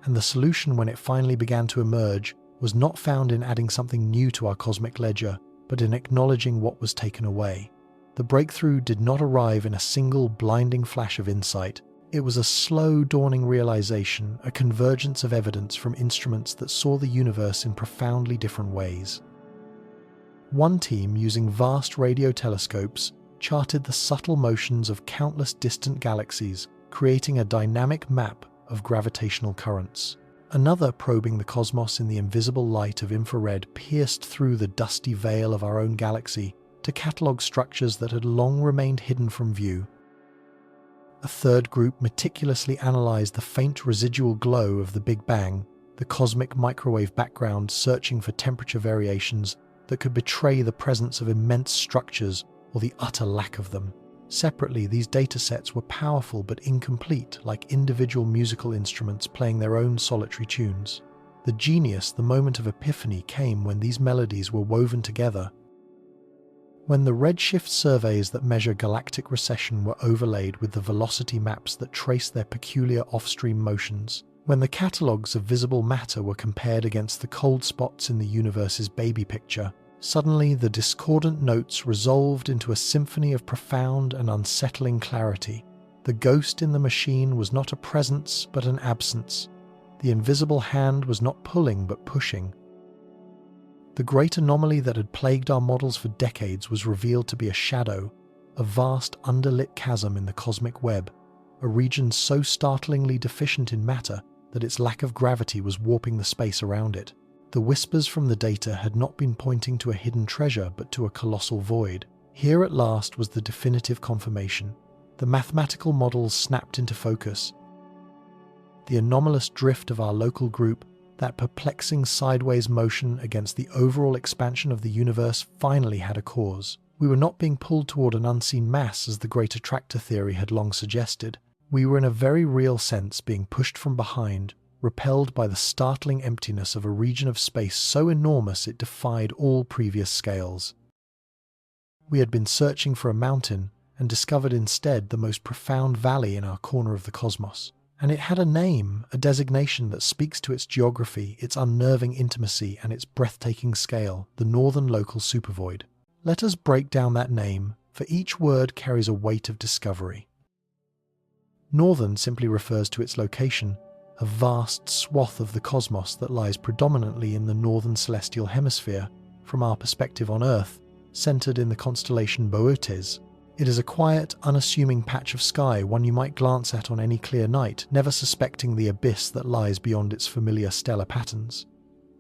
Speaker 1: And the solution, when it finally began to emerge, was not found in adding something new to our cosmic ledger, but in acknowledging what was taken away. The breakthrough did not arrive in a single blinding flash of insight. It was a slow dawning realization, a convergence of evidence from instruments that saw the universe in profoundly different ways. One team, using vast radio telescopes, charted the subtle motions of countless distant galaxies, creating a dynamic map of gravitational currents. Another, probing the cosmos in the invisible light of infrared, pierced through the dusty veil of our own galaxy to catalogue structures that had long remained hidden from view. A third group meticulously analysed the faint residual glow of the Big Bang, the cosmic microwave background, searching for temperature variations that could betray the presence of immense structures or the utter lack of them. Separately, these datasets were powerful but incomplete, like individual musical instruments playing their own solitary tunes. The genius, the moment of epiphany, came when these melodies were woven together. When the redshift surveys that measure galactic recession were overlaid with the velocity maps that trace their peculiar off-stream motions, when the catalogues of visible matter were compared against the cold spots in the universe's baby picture, suddenly the discordant notes resolved into a symphony of profound and unsettling clarity. The ghost in the machine was not a presence but an absence. The invisible hand was not pulling but pushing. The great anomaly that had plagued our models for decades was revealed to be a shadow, a vast underlit chasm in the cosmic web, a region so startlingly deficient in matter that its lack of gravity was warping the space around it. The whispers from the data had not been pointing to a hidden treasure but to a colossal void. Here at last was the definitive confirmation. The mathematical models snapped into focus. The anomalous drift of our local group, that perplexing sideways motion against the overall expansion of the universe, finally had a cause. We were not being pulled toward an unseen mass as the Great Attractor theory had long suggested. We were in a very real sense being pushed from behind, repelled by the startling emptiness of a region of space so enormous it defied all previous scales. We had been searching for a mountain and discovered instead the most profound valley in our corner of the cosmos. And it had a name, a designation that speaks to its geography, its unnerving intimacy, and its breathtaking scale, the Northern Local Supervoid. Let us break down that name, for each word carries a weight of discovery. Northern simply refers to its location, a vast swath of the cosmos that lies predominantly in the northern celestial hemisphere, from our perspective on Earth, centered in the constellation Boötes. It is a quiet, unassuming patch of sky, one you might glance at on any clear night, never suspecting the abyss that lies beyond its familiar stellar patterns.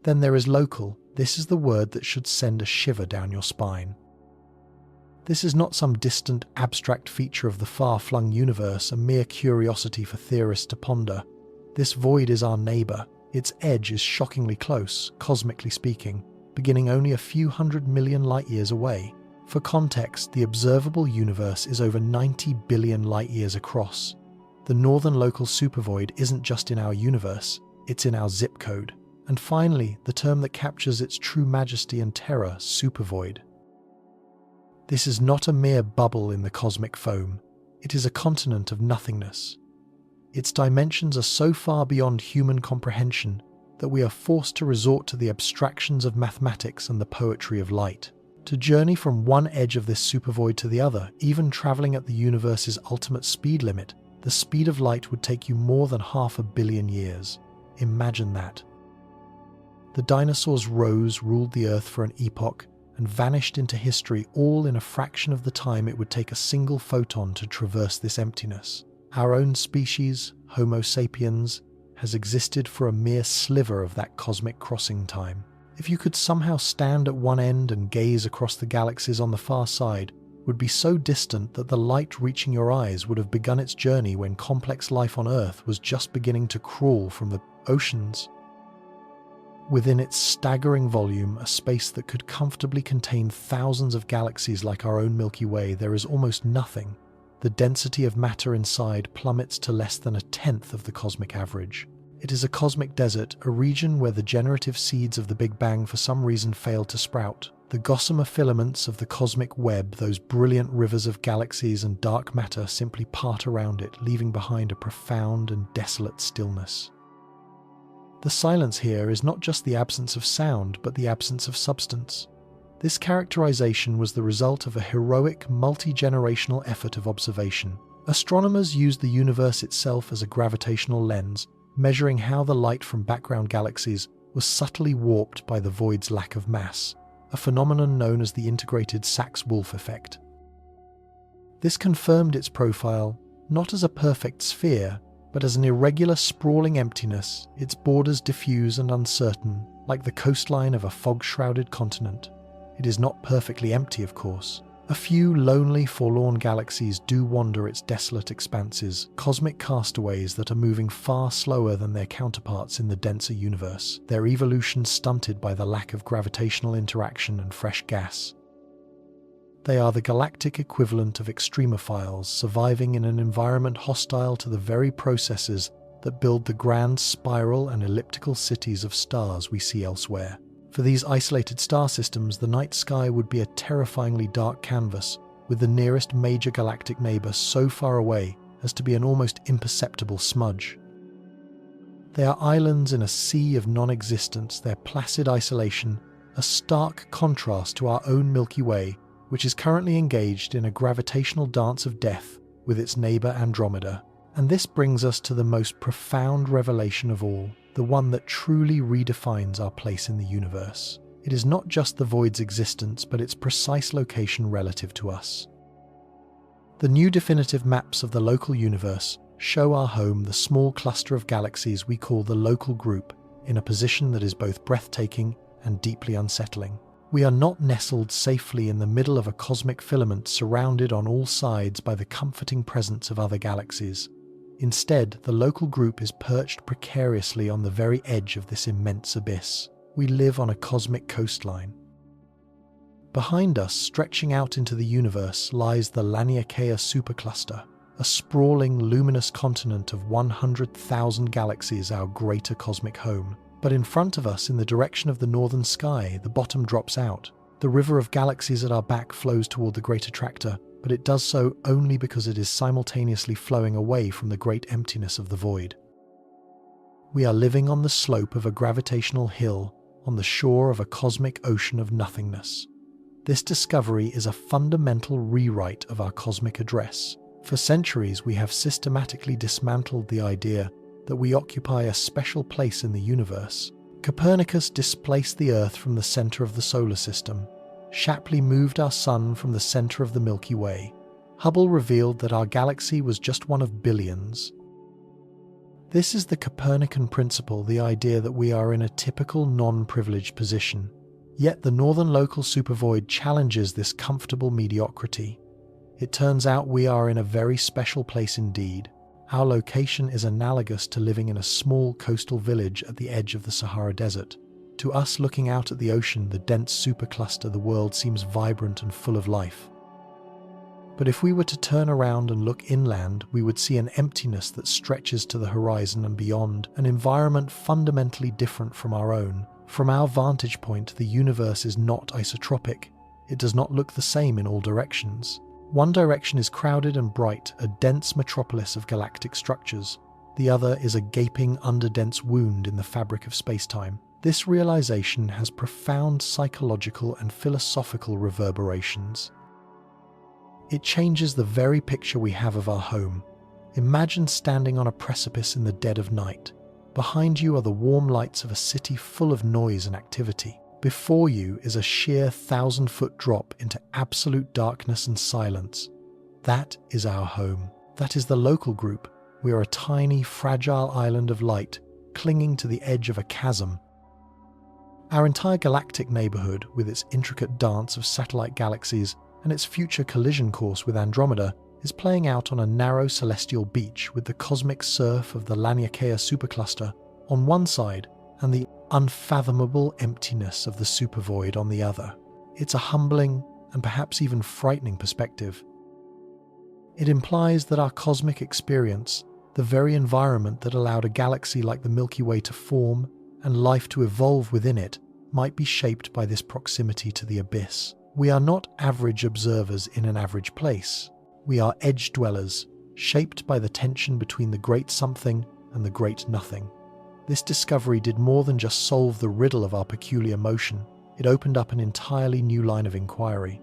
Speaker 1: Then there is local. This is the word that should send a shiver down your spine. This is not some distant, abstract feature of the far-flung universe, a mere curiosity for theorists to ponder. This void is our neighbour. Its edge is shockingly close, cosmically speaking, beginning only a few 100 million light-years away. For context, the observable universe is over 90 billion light-years across. The Northern Local Supervoid isn't just in our universe, it's in our zip code. And finally, the term that captures its true majesty and terror, supervoid. This is not a mere bubble in the cosmic foam. It is a continent of nothingness. Its dimensions are so far beyond human comprehension that we are forced to resort to the abstractions of mathematics and the poetry of light. To journey from one edge of this supervoid to the other, even travelling at the universe's ultimate speed limit, the speed of light would take you more than 500 million years. Imagine that. The dinosaurs rose, ruled the Earth for an epoch, and vanished into history all in a fraction of the time it would take a single photon to traverse this emptiness. Our own species, Homo sapiens, has existed for a mere sliver of that cosmic crossing time. If you could somehow stand at one end and gaze across the galaxies on the far side, would be so distant that the light reaching your eyes would have begun its journey when complex life on Earth was just beginning to crawl from the oceans. Within its staggering volume, a space that could comfortably contain thousands of galaxies like our own Milky Way, there is almost nothing. The density of matter inside plummets to less than 1/10 of the cosmic average. It is a cosmic desert, a region where the generative seeds of the Big Bang for some reason failed to sprout. The gossamer filaments of the cosmic web, those brilliant rivers of galaxies and dark matter, simply part around it, leaving behind a profound and desolate stillness. The silence here is not just the absence of sound, but the absence of substance. This characterization was the result of a heroic, multi-generational effort of observation. Astronomers used the universe itself as a gravitational lens, measuring how the light from background galaxies was subtly warped by the void's lack of mass, a phenomenon known as the integrated Sachs-Wolf effect. This confirmed its profile not as a perfect sphere, but as an irregular, sprawling emptiness, its borders diffuse and uncertain, like the coastline of a fog-shrouded continent. It is not perfectly empty, of course. A few lonely, forlorn galaxies do wander its desolate expanses, cosmic castaways that are moving far slower than their counterparts in the denser universe, their evolution stunted by the lack of gravitational interaction and fresh gas. They are the galactic equivalent of extremophiles, surviving in an environment hostile to the very processes that build the grand spiral and elliptical cities of stars we see elsewhere. For these isolated star systems, the night sky would be a terrifyingly dark canvas, with the nearest major galactic neighbour so far away as to be an almost imperceptible smudge. They are islands in a sea of non-existence, their placid isolation a stark contrast to our own Milky Way, which is currently engaged in a gravitational dance of death, with its neighbor Andromeda. And this brings us to the most profound revelation of all, the one that truly redefines our place in the universe. It is not just the void's existence, but its precise location relative to us. The new definitive maps of the local universe show our home, the small cluster of galaxies we call the local group, in a position that is both breathtaking and deeply unsettling. We are not nestled safely in the middle of a cosmic filament surrounded on all sides by the comforting presence of other galaxies. Instead, the local group is perched precariously on the very edge of this immense abyss. We live on a cosmic coastline. Behind us, stretching out into the universe, lies the Laniakea supercluster, a sprawling, luminous continent of 100,000 galaxies, our greater cosmic home. But in front of us, in the direction of the northern sky, the bottom drops out. The river of galaxies at our back flows toward the Great Attractor, but it does so only because it is simultaneously flowing away from the great emptiness of the void. We are living on the slope of a gravitational hill, on the shore of a cosmic ocean of nothingness. This discovery is a fundamental rewrite of our cosmic address. For centuries, we have systematically dismantled the idea that we occupy a special place in the universe. Copernicus displaced the Earth from the center of the solar system. Shapley moved our sun from the center of the Milky Way. Hubble revealed that our galaxy was just one of billions. This is the Copernican principle, the idea that we are in a typical non-privileged position. Yet the Northern Local Supervoid challenges this comfortable mediocrity. It turns out we are in a very special place indeed. Our location is analogous to living in a small coastal village at the edge of the Sahara Desert. To us, looking out at the ocean, the dense supercluster, the world seems vibrant and full of life. But if we were to turn around and look inland, we would see an emptiness that stretches to the horizon and beyond, an environment fundamentally different from our own. From our vantage point, the universe is not isotropic. It does not look the same in all directions. One direction is crowded and bright, a dense metropolis of galactic structures. The other is a gaping, underdense wound in the fabric of space-time. This realization has profound psychological and philosophical reverberations. It changes the very picture we have of our home. Imagine standing on a precipice in the dead of night. Behind you are the warm lights of a city full of noise and activity. Before you is a sheer 1,000-foot drop into absolute darkness and silence. That is our home. That is the local group. We are a tiny, fragile island of light, clinging to the edge of a chasm. Our entire galactic neighborhood, with its intricate dance of satellite galaxies and its future collision course with Andromeda, is playing out on a narrow celestial beach with the cosmic surf of the Laniakea supercluster on one side and the unfathomable emptiness of the supervoid on the other. It's a humbling and perhaps even frightening perspective. It implies that our cosmic experience, the very environment that allowed a galaxy like the Milky Way to form and life to evolve within it, might be shaped by this proximity to the abyss. We are not average observers in an average place. We are edge dwellers, shaped by the tension between the great something and the great nothing. This discovery did more than just solve the riddle of our peculiar motion. It opened up an entirely new line of inquiry.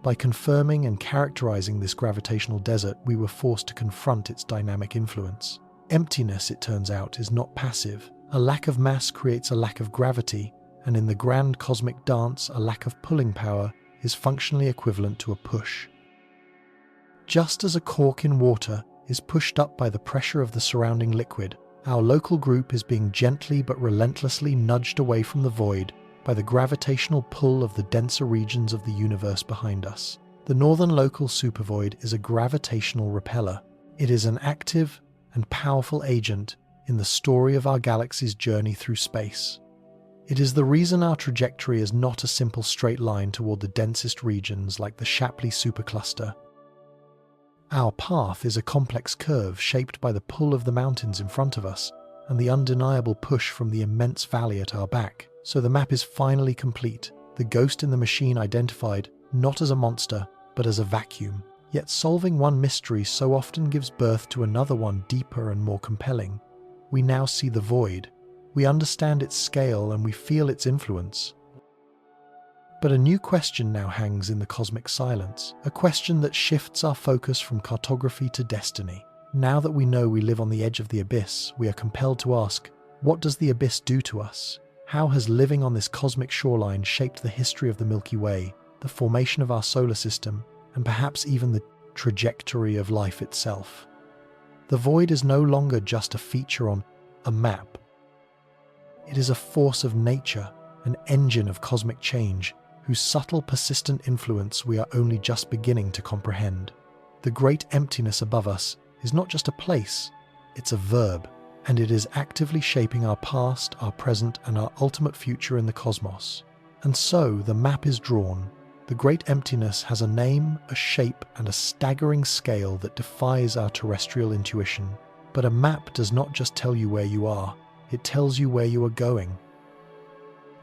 Speaker 1: By confirming and characterizing this gravitational desert, we were forced to confront its dynamic influence. Emptiness, it turns out, is not passive. A lack of mass creates a lack of gravity, and in the grand cosmic dance, a lack of pulling power is functionally equivalent to a push. Just as a cork in water is pushed up by the pressure of the surrounding liquid, our local group is being gently but relentlessly nudged away from the void by the gravitational pull of the denser regions of the universe behind us. The Northern Local Supervoid is a gravitational repeller. It is an active and powerful agent in the story of our galaxy's journey through space. It is the reason our trajectory is not a simple straight line toward the densest regions like the Shapley supercluster. Our path is a complex curve shaped by the pull of the mountains in front of us and the undeniable push from the immense valley at our back. So the map is finally complete, the ghost in the machine identified not as a monster, but as a vacuum. Yet solving one mystery so often gives birth to another one deeper and more compelling. We now see the void. We understand its scale and we feel its influence. But a new question now hangs in the cosmic silence, a question that shifts our focus from cartography to destiny. Now that we know we live on the edge of the abyss, we are compelled to ask, what does the abyss do to us? How has living on this cosmic shoreline shaped the history of the Milky Way, the formation of our solar system, and perhaps even the trajectory of life itself? The void is no longer just a feature on a map. It is a force of nature, an engine of cosmic change, whose subtle, persistent influence we are only just beginning to comprehend. The great emptiness above us is not just a place, it's a verb, and it is actively shaping our past, our present, and our ultimate future in the cosmos. And so, the map is drawn. The great emptiness has a name, a shape, and a staggering scale that defies our terrestrial intuition. But a map does not just tell you where you are, it tells you where you are going.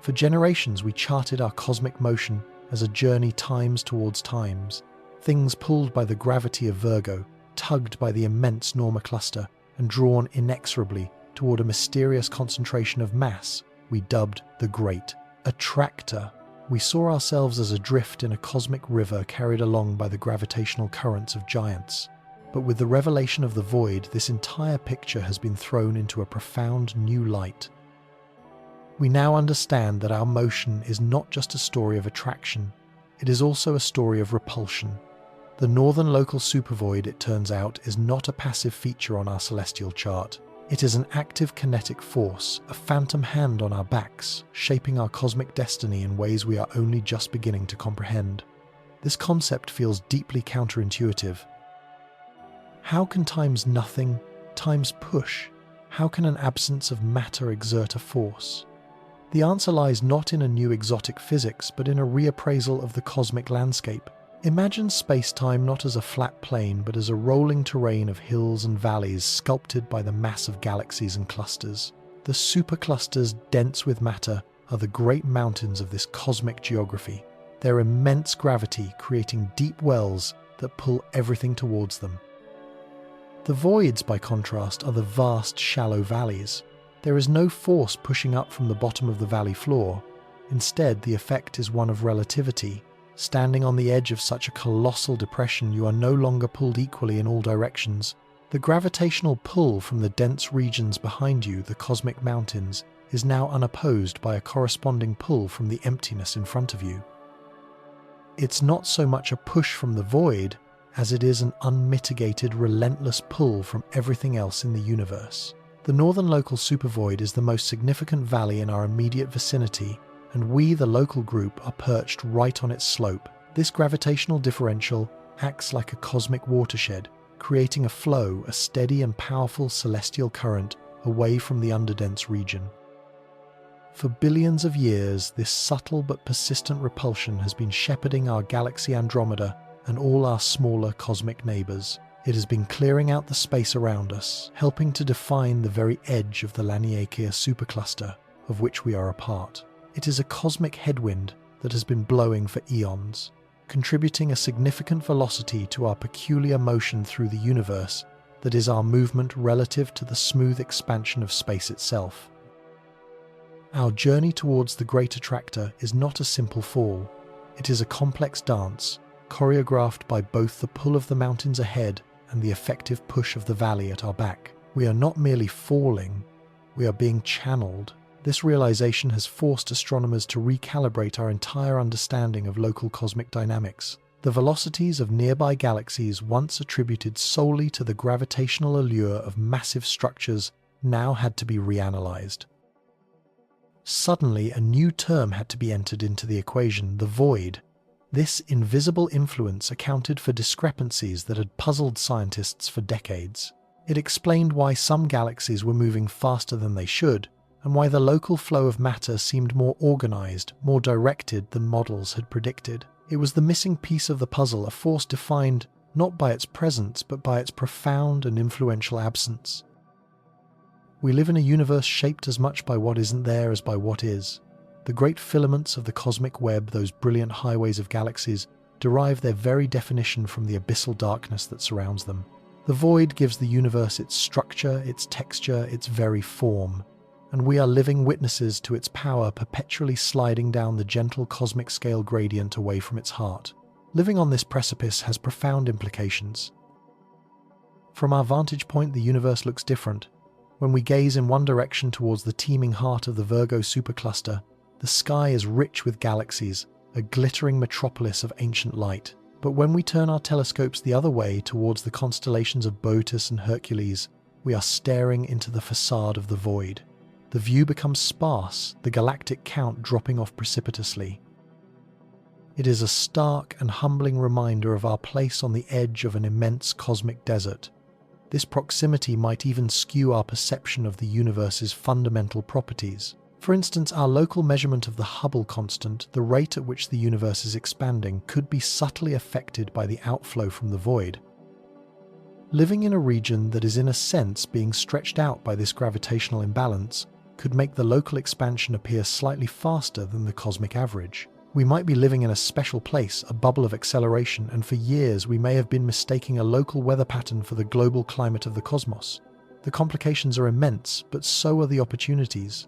Speaker 1: For generations, we charted our cosmic motion as a journey times towards times, things pulled by the gravity of Virgo, tugged by the immense Norma cluster, and drawn inexorably toward a mysterious concentration of mass we dubbed the Great Attractor. We saw ourselves as adrift in a cosmic river carried along by the gravitational currents of giants. But with the revelation of the void, this entire picture has been thrown into a profound new light. We now understand that our motion is not just a story of attraction, it is also a story of repulsion. The Northern Local Supervoid, it turns out, is not a passive feature on our celestial chart. It is an active kinetic force, a phantom hand on our backs, shaping our cosmic destiny in ways we are only just beginning to comprehend. This concept feels deeply counterintuitive. How can times nothing, times push? How can an absence of matter exert a force? The answer lies not in a new exotic physics, but in a reappraisal of the cosmic landscape. Imagine space-time not as a flat plane, but as a rolling terrain of hills and valleys sculpted by the mass of galaxies and clusters. The superclusters dense with matter are the great mountains of this cosmic geography, their immense gravity creating deep wells that pull everything towards them. The voids, by contrast, are the vast, shallow valleys. There is no force pushing up from the bottom of the valley floor. Instead, the effect is one of relativity. Standing on the edge of such a colossal depression, you are no longer pulled equally in all directions. The gravitational pull from the dense regions behind you, the cosmic mountains, is now unopposed by a corresponding pull from the emptiness in front of you. It's not so much a push from the void, as it is an unmitigated, relentless pull from everything else in the universe. The Northern Local Supervoid is the most significant valley in our immediate vicinity, and we, the local group, are perched right on its slope. This gravitational differential acts like a cosmic watershed, creating a flow, a steady and powerful celestial current away from the underdense region. For billions of years, this subtle but persistent repulsion has been shepherding our galaxy Andromeda and all our smaller cosmic neighbours. It has been clearing out the space around us, helping to define the very edge of the Laniakea supercluster, of which we are a part. It is a cosmic headwind that has been blowing for eons, contributing a significant velocity to our peculiar motion through the universe that is our movement relative to the smooth expansion of space itself. Our journey towards the Great Attractor is not a simple fall. It is a complex dance, choreographed by both the pull of the mountains ahead and the effective push of the valley at our back. We are not merely falling, we are being channeled. This realization has forced astronomers to recalibrate our entire understanding of local cosmic dynamics. The velocities of nearby galaxies, once attributed solely to the gravitational allure of massive structures, now had to be reanalyzed. Suddenly, a new term had to be entered into the equation, the void. This invisible influence accounted for discrepancies that had puzzled scientists for decades. It explained why some galaxies were moving faster than they should, and why the local flow of matter seemed more organized, more directed than models had predicted. It was the missing piece of the puzzle, a force defined not by its presence, but by its profound and influential absence. We live in a universe shaped as much by what isn't there as by what is. The great filaments of the cosmic web, those brilliant highways of galaxies, derive their very definition from the abyssal darkness that surrounds them. The void gives the universe its structure, its texture, its very form. and we are living witnesses to its power perpetually sliding down the gentle cosmic scale gradient away from its heart. Living on this precipice has profound implications. From our vantage point, the universe looks different. When we gaze in one direction towards the teeming heart of the Virgo supercluster, the sky is rich with galaxies, a glittering metropolis of ancient light. But when we turn our telescopes the other way towards the constellations of Boötus and Hercules, we are staring into the facade of the void. The view becomes sparse, the galactic count dropping off precipitously. It is a stark and humbling reminder of our place on the edge of an immense cosmic desert. This proximity might even skew our perception of the universe's fundamental properties. For instance, our local measurement of the Hubble constant, the rate at which the universe is expanding, could be subtly affected by the outflow from the void. Living in a region that is in a sense being stretched out by this gravitational imbalance could make the local expansion appear slightly faster than the cosmic average. We might be living in a special place, a bubble of acceleration, and for years we may have been mistaking a local weather pattern for the global climate of the cosmos. The complications are immense, but so are the opportunities.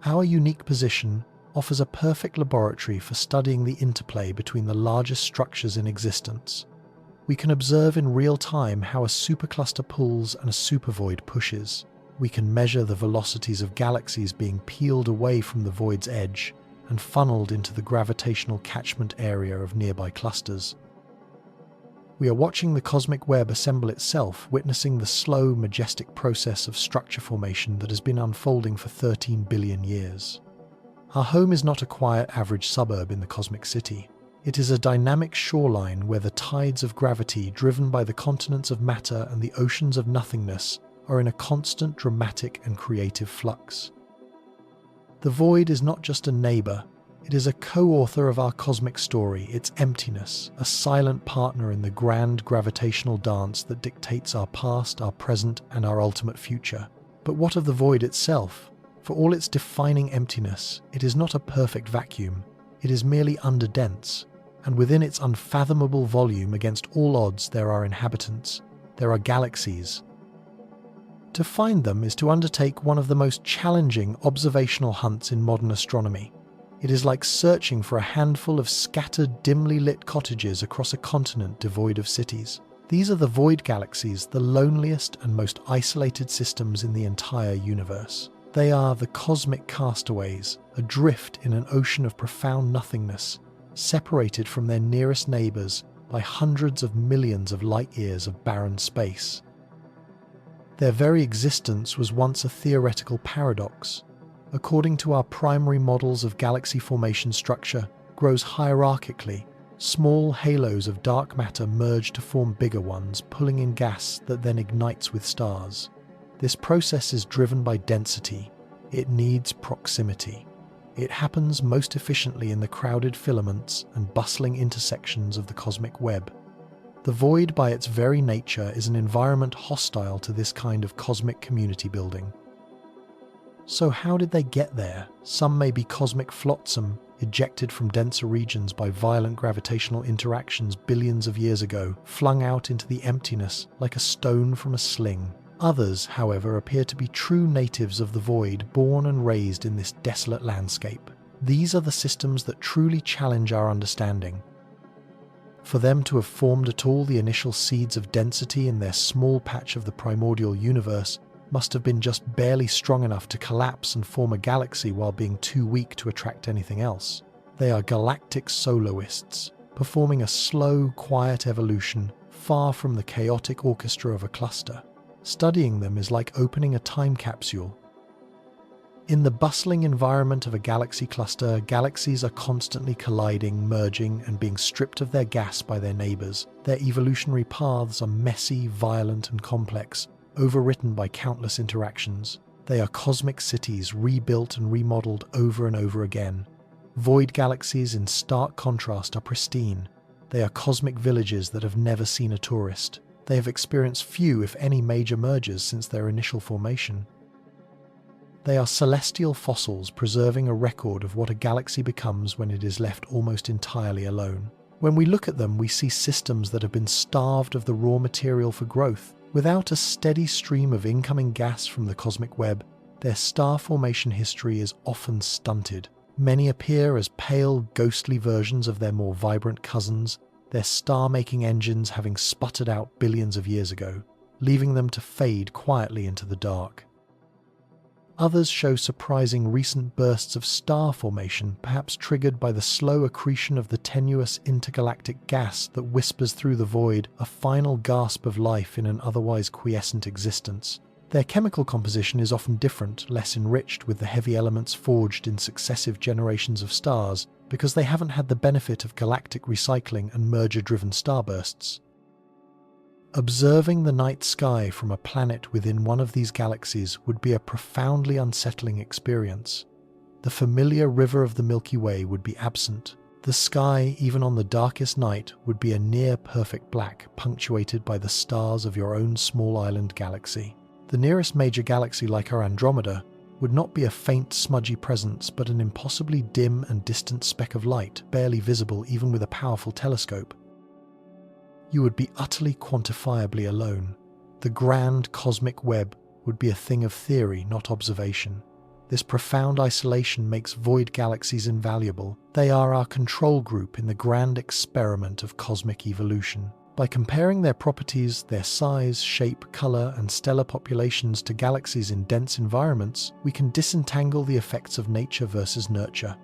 Speaker 1: Our unique position offers a perfect laboratory for studying the interplay between the largest structures in existence. We can observe in real time how a supercluster pulls and a supervoid pushes. We can measure the velocities of galaxies being peeled away from the void's edge and funneled into the gravitational catchment area of nearby clusters. We are watching the cosmic web assemble itself, witnessing the slow, majestic process of structure formation that has been unfolding for 13 billion years. Our home is not a quiet, average suburb in the cosmic city. It is a dynamic shoreline where the tides of gravity, driven by the continents of matter and the oceans of nothingness, are in a constant, dramatic and creative flux. The void is not just a neighbour, it is a co-author of our cosmic story, its emptiness, a silent partner in the grand gravitational dance that dictates our past, our present, and our ultimate future. But what of the void itself? For all its defining emptiness, it is not a perfect vacuum. It is merely underdense, and within its unfathomable volume, against all odds, there are inhabitants. There are galaxies. To find them is to undertake one of the most challenging observational hunts in modern astronomy. It is like searching for a handful of scattered, dimly lit cottages across a continent devoid of cities. These are the void galaxies, the loneliest and most isolated systems in the entire universe. They are the cosmic castaways, adrift in an ocean of profound nothingness, separated from their nearest neighbours by hundreds of millions of light-years of barren space. Their very existence was once a theoretical paradox. According to our primary models of galaxy formation structure, grows hierarchically. Small halos of dark matter merge to form bigger ones, pulling in gas that then ignites with stars. This process is driven by density. It needs proximity. It happens most efficiently in the crowded filaments and bustling intersections of the cosmic web. The void, by its very nature, is an environment hostile to this kind of cosmic community building. So how did they get there? Some may be cosmic flotsam, ejected from denser regions by violent gravitational interactions billions of years ago, flung out into the emptiness like a stone from a sling. Others, however, appear to be true natives of the void, born and raised in this desolate landscape. These are the systems that truly challenge our understanding. For them to have formed at all the initial seeds of density in their small patch of the primordial universe must have been just barely strong enough to collapse and form a galaxy while being too weak to attract anything else. They are galactic soloists, performing a slow, quiet evolution far from the chaotic orchestra of a cluster. Studying them is like opening a time capsule. In the bustling environment of a galaxy cluster, galaxies are constantly colliding, merging, and being stripped of their gas by their neighbours. Their evolutionary paths are messy, violent, and complex, overwritten by countless interactions. They are cosmic cities, rebuilt and remodeled over and over again. Void galaxies, in stark contrast, are pristine. They are cosmic villages that have never seen a tourist. They have experienced few, if any, major mergers since their initial formation. They are celestial fossils, preserving a record of what a galaxy becomes when it is left almost entirely alone. When we look at them, we see systems that have been starved of the raw material for growth. Without a steady stream of incoming gas from the cosmic web, their star formation history is often stunted. Many appear as pale, ghostly versions of their more vibrant cousins, their star-making engines having sputtered out billions of years ago, leaving them to fade quietly into the dark. Others show surprising recent bursts of star formation, perhaps triggered by the slow accretion of the tenuous intergalactic gas that whispers through the void, a final gasp of life in an otherwise quiescent existence. Their chemical composition is often different, less enriched with the heavy elements forged in successive generations of stars, because they haven't had the benefit of galactic recycling and merger-driven starbursts. Observing the night sky from a planet within one of these galaxies would be a profoundly unsettling experience. The familiar river of the Milky Way would be absent. The sky, even on the darkest night, would be a near-perfect black, punctuated by the stars of your own small island galaxy. The nearest major galaxy, like our Andromeda, would not be a faint, smudgy presence, but an impossibly dim and distant speck of light, barely visible even with a powerful telescope. You would be utterly quantifiably alone. The grand cosmic web would be a thing of theory, not observation. This profound isolation makes void galaxies invaluable. They are our control group in the grand experiment of cosmic evolution. By comparing their properties, their size, shape, color, and stellar populations to galaxies in dense environments, we can disentangle the effects of nature versus nurture.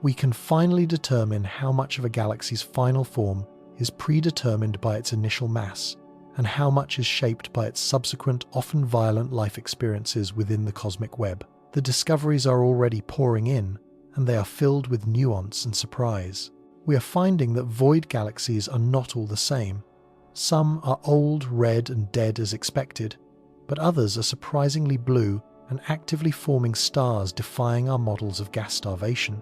Speaker 1: We can finally determine how much of a galaxy's final form is predetermined by its initial mass, and how much is shaped by its subsequent, often violent life experiences within the cosmic web. The discoveries are already pouring in, and they are filled with nuance and surprise. We are finding that void galaxies are not all the same. Some are old, red, and dead as expected, but others are surprisingly blue and actively forming stars defying our models of gas starvation.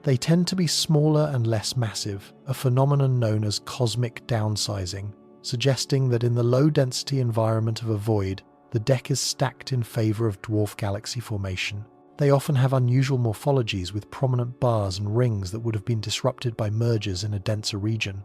Speaker 1: They tend to be smaller and less massive, a phenomenon known as cosmic downsizing, suggesting that in the low-density environment of a void, the deck is stacked in favor of dwarf galaxy formation. They often have unusual morphologies with prominent bars and rings that would have been disrupted by mergers in a denser region.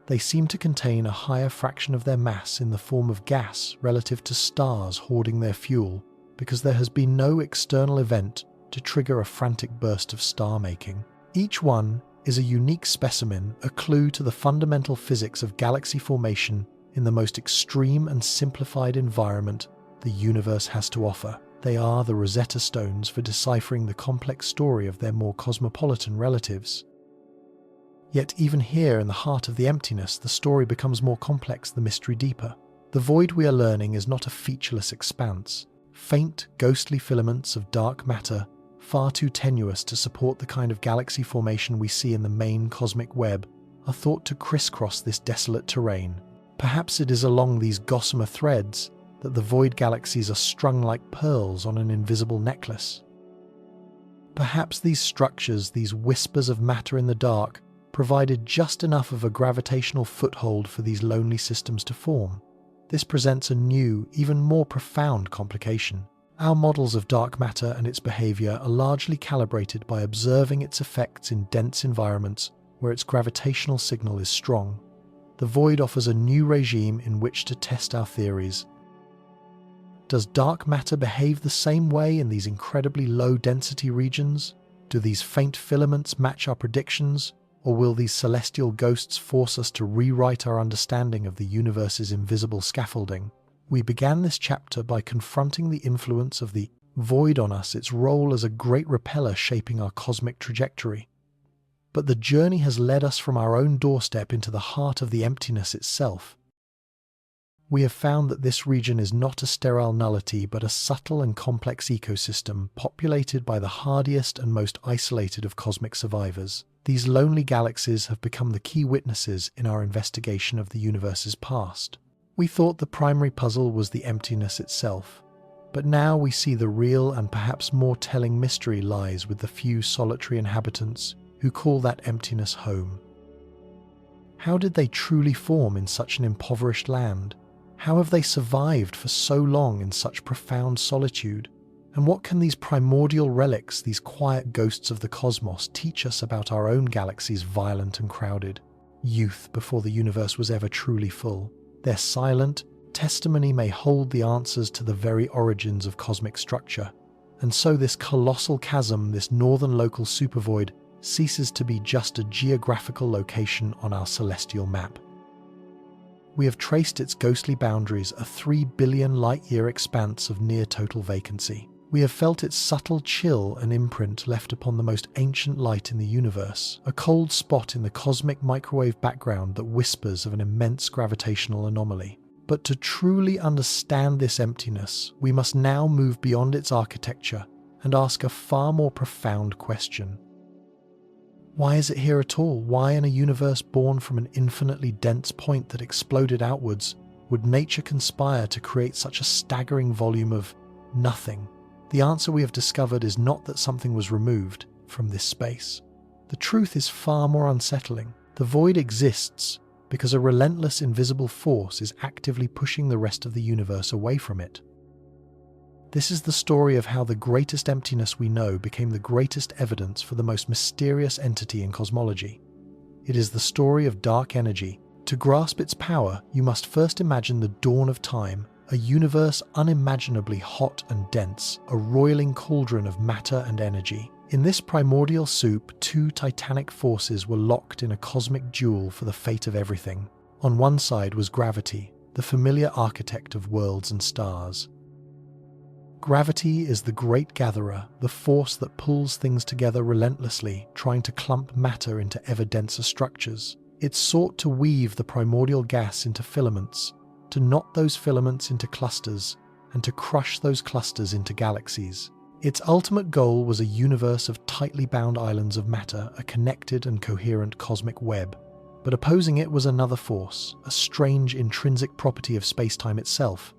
Speaker 1: They seem to contain a higher fraction of their mass in the form of gas relative to stars hoarding their fuel, because there has been no external event to trigger a frantic burst of star-making. Each one is a unique specimen, a clue to the fundamental physics of galaxy formation in the most extreme and simplified environment the universe has to offer. They are the Rosetta Stones for deciphering the complex story of their more cosmopolitan relatives. Yet even here in the heart of the emptiness, the story becomes more complex, the mystery deeper. The void we are learning is not a featureless expanse. Faint, ghostly filaments of dark matter, far too tenuous to support the kind of galaxy formation we see in the main cosmic web, are thought to crisscross this desolate terrain. Perhaps it is along these gossamer threads that the void galaxies are strung like pearls on an invisible necklace. Perhaps these structures, these whispers of matter in the dark, provided just enough of a gravitational foothold for these lonely systems to form. This presents a new, even more profound complication. Our models of dark matter and its behavior are largely calibrated by observing its effects in dense environments where its gravitational signal is strong. The void offers a new regime in which to test our theories. Does dark matter behave the same way in these incredibly low-density regions? Do these faint filaments match our predictions, or will these celestial ghosts force us to rewrite our understanding of the universe's invisible scaffolding? We began this chapter by confronting the influence of the void on us, its role as a great repeller shaping our cosmic trajectory. But the journey has led us from our own doorstep into the heart of the emptiness itself. We have found that this region is not a sterile nullity, but a subtle and complex ecosystem populated by the hardiest and most isolated of cosmic survivors. These lonely galaxies have become the key witnesses in our investigation of the universe's past. We thought the primary puzzle was the emptiness itself, but now we see the real and perhaps more telling mystery lies with the few solitary inhabitants who call that emptiness home. How did they truly form in such an impoverished land? How have they survived for so long in such profound solitude? And what can these primordial relics, these quiet ghosts of the cosmos, teach us about our own galaxy's violent and crowded youth before the universe was ever truly full? Their silent, testimony may hold the answers to the very origins of cosmic structure. And so this colossal chasm, this Northern Local Supervoid, ceases to be just a geographical location on our celestial map. We have traced its ghostly boundaries, a 3 billion light-year expanse of near-total vacancy. We have felt its subtle chill and imprint left upon the most ancient light in the universe, a cold spot in the cosmic microwave background that whispers of an immense gravitational anomaly. But to truly understand this emptiness, we must now move beyond its architecture and ask a far more profound question. Why is it here at all? Why, in a universe born from an infinitely dense point that exploded outwards, would nature conspire to create such a staggering volume of nothing? The answer we have discovered is not that something was removed from this space. The truth is far more unsettling. The void exists because a relentless invisible force is actively pushing the rest of the universe away from it. This is the story of how the greatest emptiness we know became the greatest evidence for the most mysterious entity in cosmology. It is the story of dark energy. To grasp its power, you must first imagine the dawn of time, a universe unimaginably hot and dense, a roiling cauldron of matter and energy. In this primordial soup, two titanic forces were locked in a cosmic duel for the fate of everything. On one side was gravity, the familiar architect of worlds and stars. Gravity is the great gatherer, the force that pulls things together relentlessly, trying to clump matter into ever denser structures. It sought to weave the primordial gas into filaments, to knot those filaments into clusters, and to crush those clusters into galaxies. Its ultimate goal was a universe of tightly bound islands of matter, a connected and coherent cosmic web. But opposing it was another force, a strange intrinsic property of space-time itself.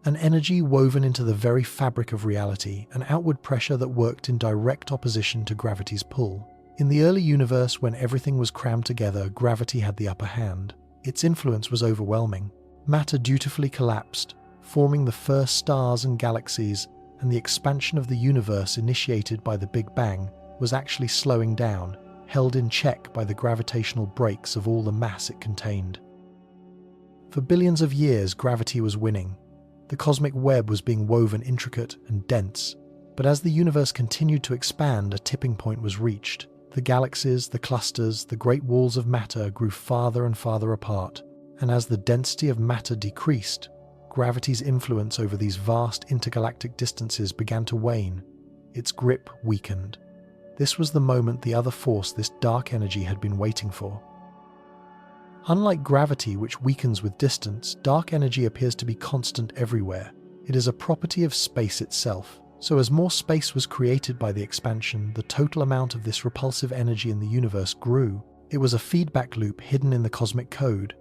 Speaker 1: An energy woven into the very fabric of reality, an outward pressure that worked in direct opposition to gravity's pull. In the early universe, when everything was crammed together, gravity had the upper hand. Its influence was overwhelming. Matter dutifully collapsed, forming the first stars and galaxies, and the expansion of the universe initiated by the Big Bang was actually slowing down, held in check by the gravitational brakes of all the mass it contained. For billions of years, gravity was winning. The cosmic web was being woven intricate and dense, but as the universe continued to expand, a tipping point was reached. The galaxies, the clusters, the great walls of matter grew farther and farther apart, and as the density of matter decreased, gravity's influence over these vast intergalactic distances began to wane. Its grip weakened. This was the moment the other force, this dark energy, had been waiting for. Unlike gravity, which weakens with distance, dark energy appears to be constant everywhere. It is a property of space itself. So as more space was created by the expansion, the total amount of this repulsive energy in the universe grew. It was a feedback loop hidden in the cosmic code.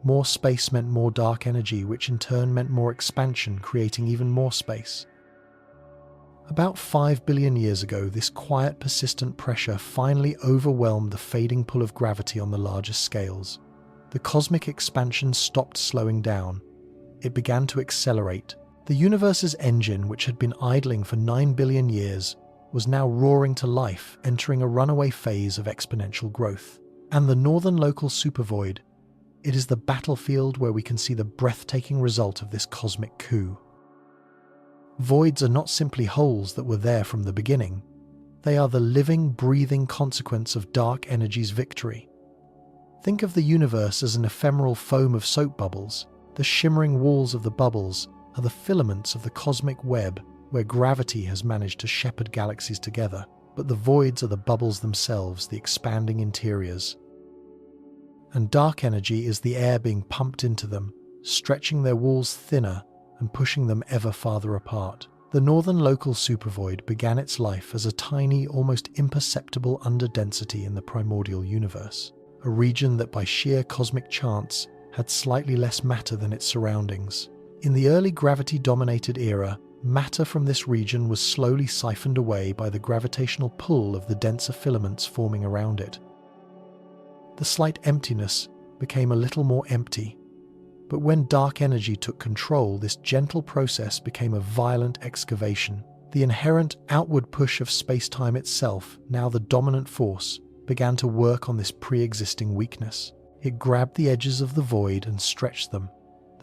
Speaker 1: More space meant more dark energy, which in turn meant more expansion, creating even more space. About 5 billion years ago, this quiet, persistent pressure finally overwhelmed the fading pull of gravity on the largest scales. The cosmic expansion stopped slowing down. It began to accelerate. The universe's engine, which had been idling for 9 billion years, was now roaring to life, entering a runaway phase of exponential growth. And the Northern Local Supervoid, it is the battlefield where we can see the breathtaking result of this cosmic coup. Voids are not simply holes that were there from the beginning. They are the living, breathing consequence of dark energy's victory. Think of the universe as an ephemeral foam of soap bubbles. The shimmering walls of the bubbles are the filaments of the cosmic web where gravity has managed to shepherd galaxies together, but the voids are the bubbles themselves, the expanding interiors. And dark energy is the air being pumped into them, stretching their walls thinner and pushing them ever farther apart. The Northern Local Supervoid began its life as a tiny, almost imperceptible underdensity in the primordial universe, a region that by sheer cosmic chance had slightly less matter than its surroundings. In the early gravity-dominated era, matter from this region was slowly siphoned away by the gravitational pull of the denser filaments forming around it. The slight emptiness became a little more empty, but when dark energy took control, this gentle process became a violent excavation. The inherent outward push of space-time itself, now the dominant force, began to work on this pre-existing weakness. It grabbed the edges of the void and stretched them.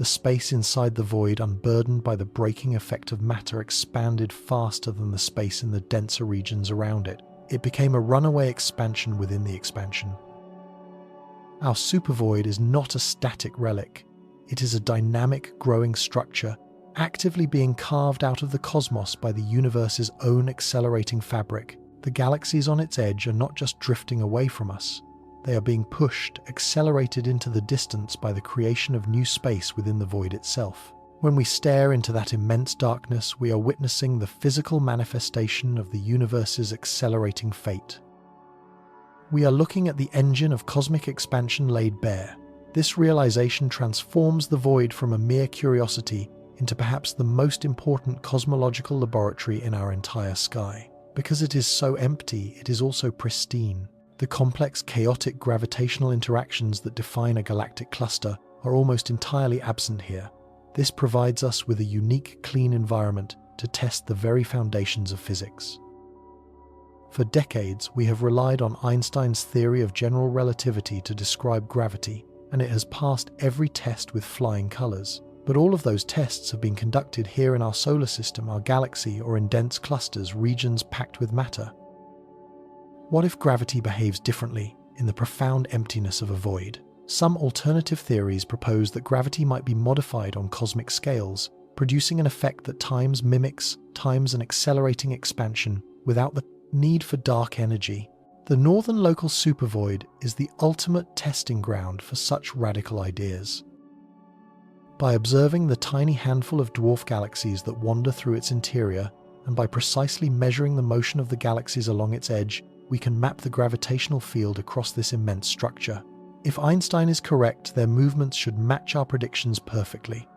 Speaker 1: The space inside the void, unburdened by the breaking effect of matter, expanded faster than the space in the denser regions around it. It became a runaway expansion within the expansion. Our supervoid is not a static relic. It is a dynamic, growing structure, actively being carved out of the cosmos by the universe's own accelerating fabric. The galaxies on its edge are not just drifting away from us. They are being pushed, accelerated into the distance by the creation of new space within the void itself. When we stare into that immense darkness, we are witnessing the physical manifestation of the universe's accelerating fate. We are looking at the engine of cosmic expansion laid bare. This realization transforms the void from a mere curiosity into perhaps the most important cosmological laboratory in our entire sky. Because it is so empty, it is also pristine. The complex, chaotic gravitational interactions that define a galactic cluster are almost entirely absent here. This provides us with a unique, clean environment to test the very foundations of physics. For decades, we have relied on Einstein's theory of general relativity to describe gravity, and it has passed every test with flying colors. But all of those tests have been conducted here in our solar system, our galaxy, or in dense clusters, regions packed with matter. What if gravity behaves differently in the profound emptiness of a void? Some alternative theories propose that gravity might be modified on cosmic scales, producing an effect that mimics an accelerating expansion without the need for dark energy. The Northern Local Supervoid is the ultimate testing ground for such radical ideas. By observing the tiny handful of dwarf galaxies that wander through its interior, and by precisely measuring the motion of the galaxies along its edge, we can map the gravitational field across this immense structure. If Einstein is correct, their movements should match our predictions perfectly.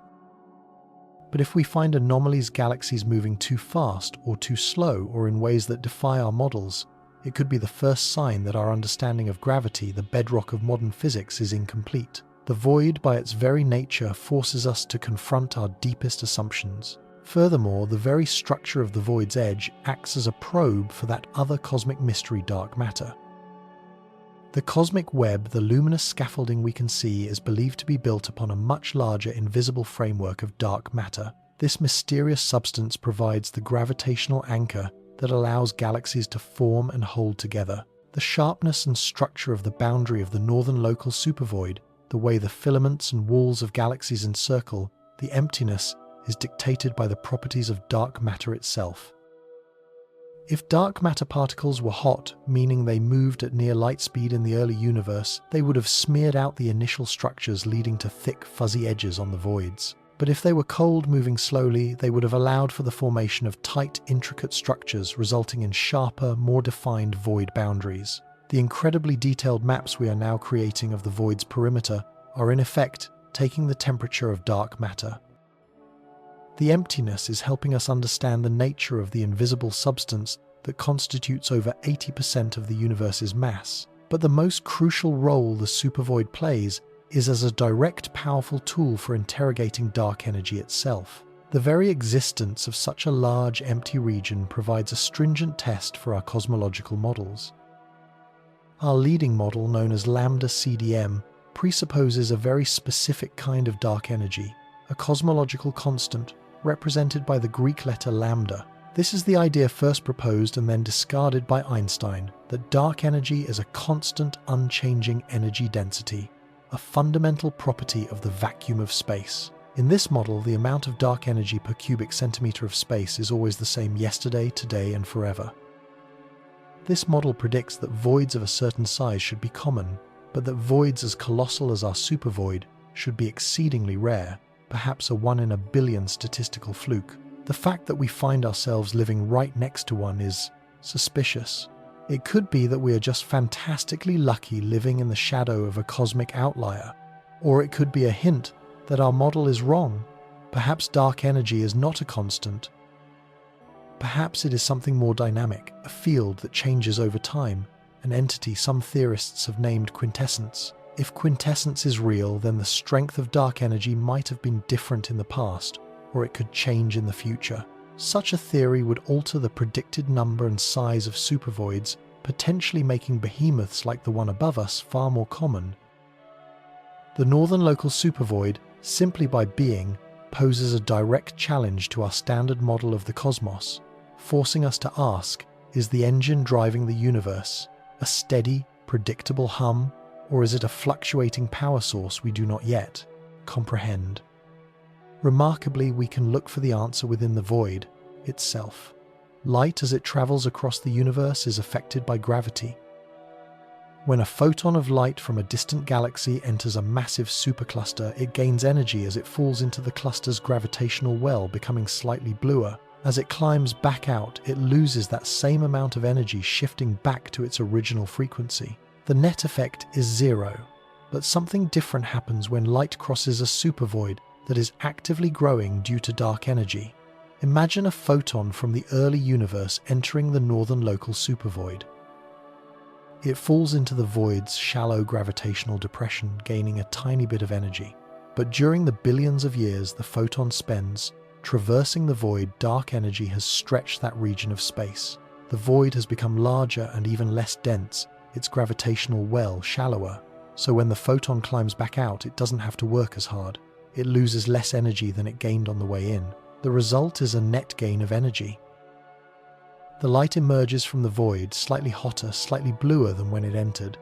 Speaker 1: But if we find anomalies, galaxies moving too fast or too slow, or in ways that defy our models, it could be the first sign that our understanding of gravity, the bedrock of modern physics, is incomplete. The void, by its very nature, forces us to confront our deepest assumptions. Furthermore, the very structure of the void's edge acts as a probe for that other cosmic mystery, dark matter. The cosmic web, the luminous scaffolding we can see, is believed to be built upon a much larger invisible framework of dark matter. This mysterious substance provides the gravitational anchor that allows galaxies to form and hold together. The sharpness and structure of the boundary of the Northern Local Supervoid, the way the filaments and walls of galaxies encircle the emptiness, is dictated by the properties of dark matter itself. If dark matter particles were hot, meaning they moved at near light speed in the early universe, they would have smeared out the initial structures, leading to thick, fuzzy edges on the voids. But if they were cold, moving slowly, they would have allowed for the formation of tight, intricate structures, resulting in sharper, more defined void boundaries. The incredibly detailed maps we are now creating of the void's perimeter are in effect taking the temperature of dark matter. The emptiness is helping us understand the nature of the invisible substance that constitutes over 80% of the universe's mass. But the most crucial role the supervoid plays is as a direct, powerful tool for interrogating dark energy itself. The very existence of such a large, empty region provides a stringent test for our cosmological models. Our leading model, known as lambda CDM, presupposes a very specific kind of dark energy, a cosmological constant represented by the Greek letter lambda. This is the idea first proposed and then discarded by Einstein, that dark energy is a constant, unchanging energy density, a fundamental property of the vacuum of space. In this model, the amount of dark energy per cubic centimeter of space is always the same yesterday, today, and forever. This model predicts that voids of a certain size should be common, but that voids as colossal as our supervoid should be exceedingly rare, perhaps a 1 in a billion statistical fluke. The fact that we find ourselves living right next to one is suspicious. It could be that we are just fantastically lucky living in the shadow of a cosmic outlier, or it could be a hint that our model is wrong. Perhaps dark energy is not a constant. Perhaps it is something more dynamic, a field that changes over time, an entity some theorists have named quintessence. If quintessence is real, then the strength of dark energy might have been different in the past, or it could change in the future. Such a theory would alter the predicted number and size of supervoids, potentially making behemoths like the one above us far more common. The Northern Local Supervoid simply by being, poses a direct challenge to our standard model of the cosmos, forcing us to ask, is the engine driving the universe a steady, predictable hum, or is it a fluctuating power source we do not yet comprehend? Remarkably, we can look for the answer within the void itself. Light, as it travels across the universe, is affected by gravity. When a photon of light from a distant galaxy enters a massive supercluster, it gains energy as it falls into the cluster's gravitational well, becoming slightly bluer. As it climbs back out, it loses that same amount of energy, shifting back to its original frequency. The net effect is zero, but something different happens when light crosses a supervoid that is actively growing due to dark energy. Imagine a photon from the early universe entering the Northern Local Supervoid. It falls into the void's shallow gravitational depression, gaining a tiny bit of energy. But during the billions of years the photon spends traversing the void, dark energy has stretched that region of space. The void has become larger and even less dense, its gravitational well shallower. So when the photon climbs back out, it doesn't have to work as hard. It loses less energy than it gained on the way in. The result is a net gain of energy. The light emerges from the void slightly hotter, slightly bluer than when it entered.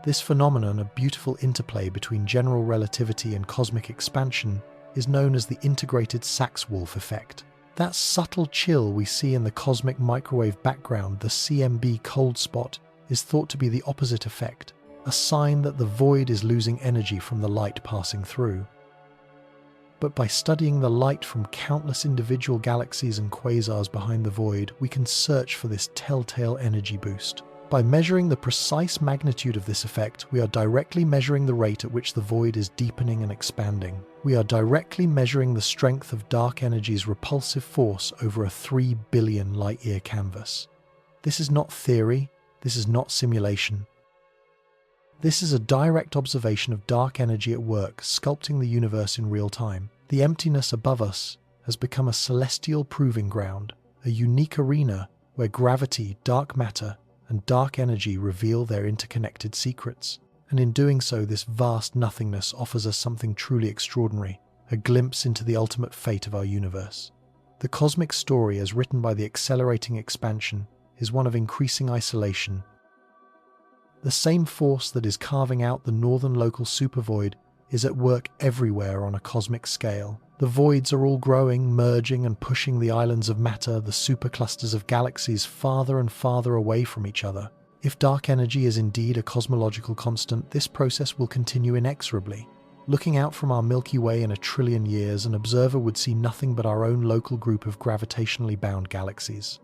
Speaker 1: This phenomenon, a beautiful interplay between general relativity and cosmic expansion, is known as the integrated Sachs-Wolf effect. That subtle chill we see in the cosmic microwave background, the CMB cold spot, is thought to be the opposite effect, a sign that the void is losing energy from the light passing through. But by studying the light from countless individual galaxies and quasars behind the void, we can search for this telltale energy boost. By measuring the precise magnitude of this effect, we are directly measuring the rate at which the void is deepening and expanding. We are directly measuring the strength of dark energy's repulsive force over a 3 billion light-year canvas. This is not theory, this is not simulation. This is a direct observation of dark energy at work, sculpting the universe in real time. The emptiness above us has become a celestial proving ground, a unique arena where gravity, dark matter, and dark energy reveal their interconnected secrets. And in doing so, this vast nothingness offers us something truly extraordinary, a glimpse into the ultimate fate of our universe. The cosmic story, as written by the accelerating expansion, is one of increasing isolation. The same force that is carving out the Northern Local Supervoid is at work everywhere on a cosmic scale. The voids are all growing, merging and pushing the islands of matter, the superclusters of galaxies, farther and farther away from each other. If dark energy is indeed a cosmological constant, this process will continue inexorably. Looking out from our Milky Way in 1 trillion years, an observer would see nothing but our own local group of gravitationally bound galaxies.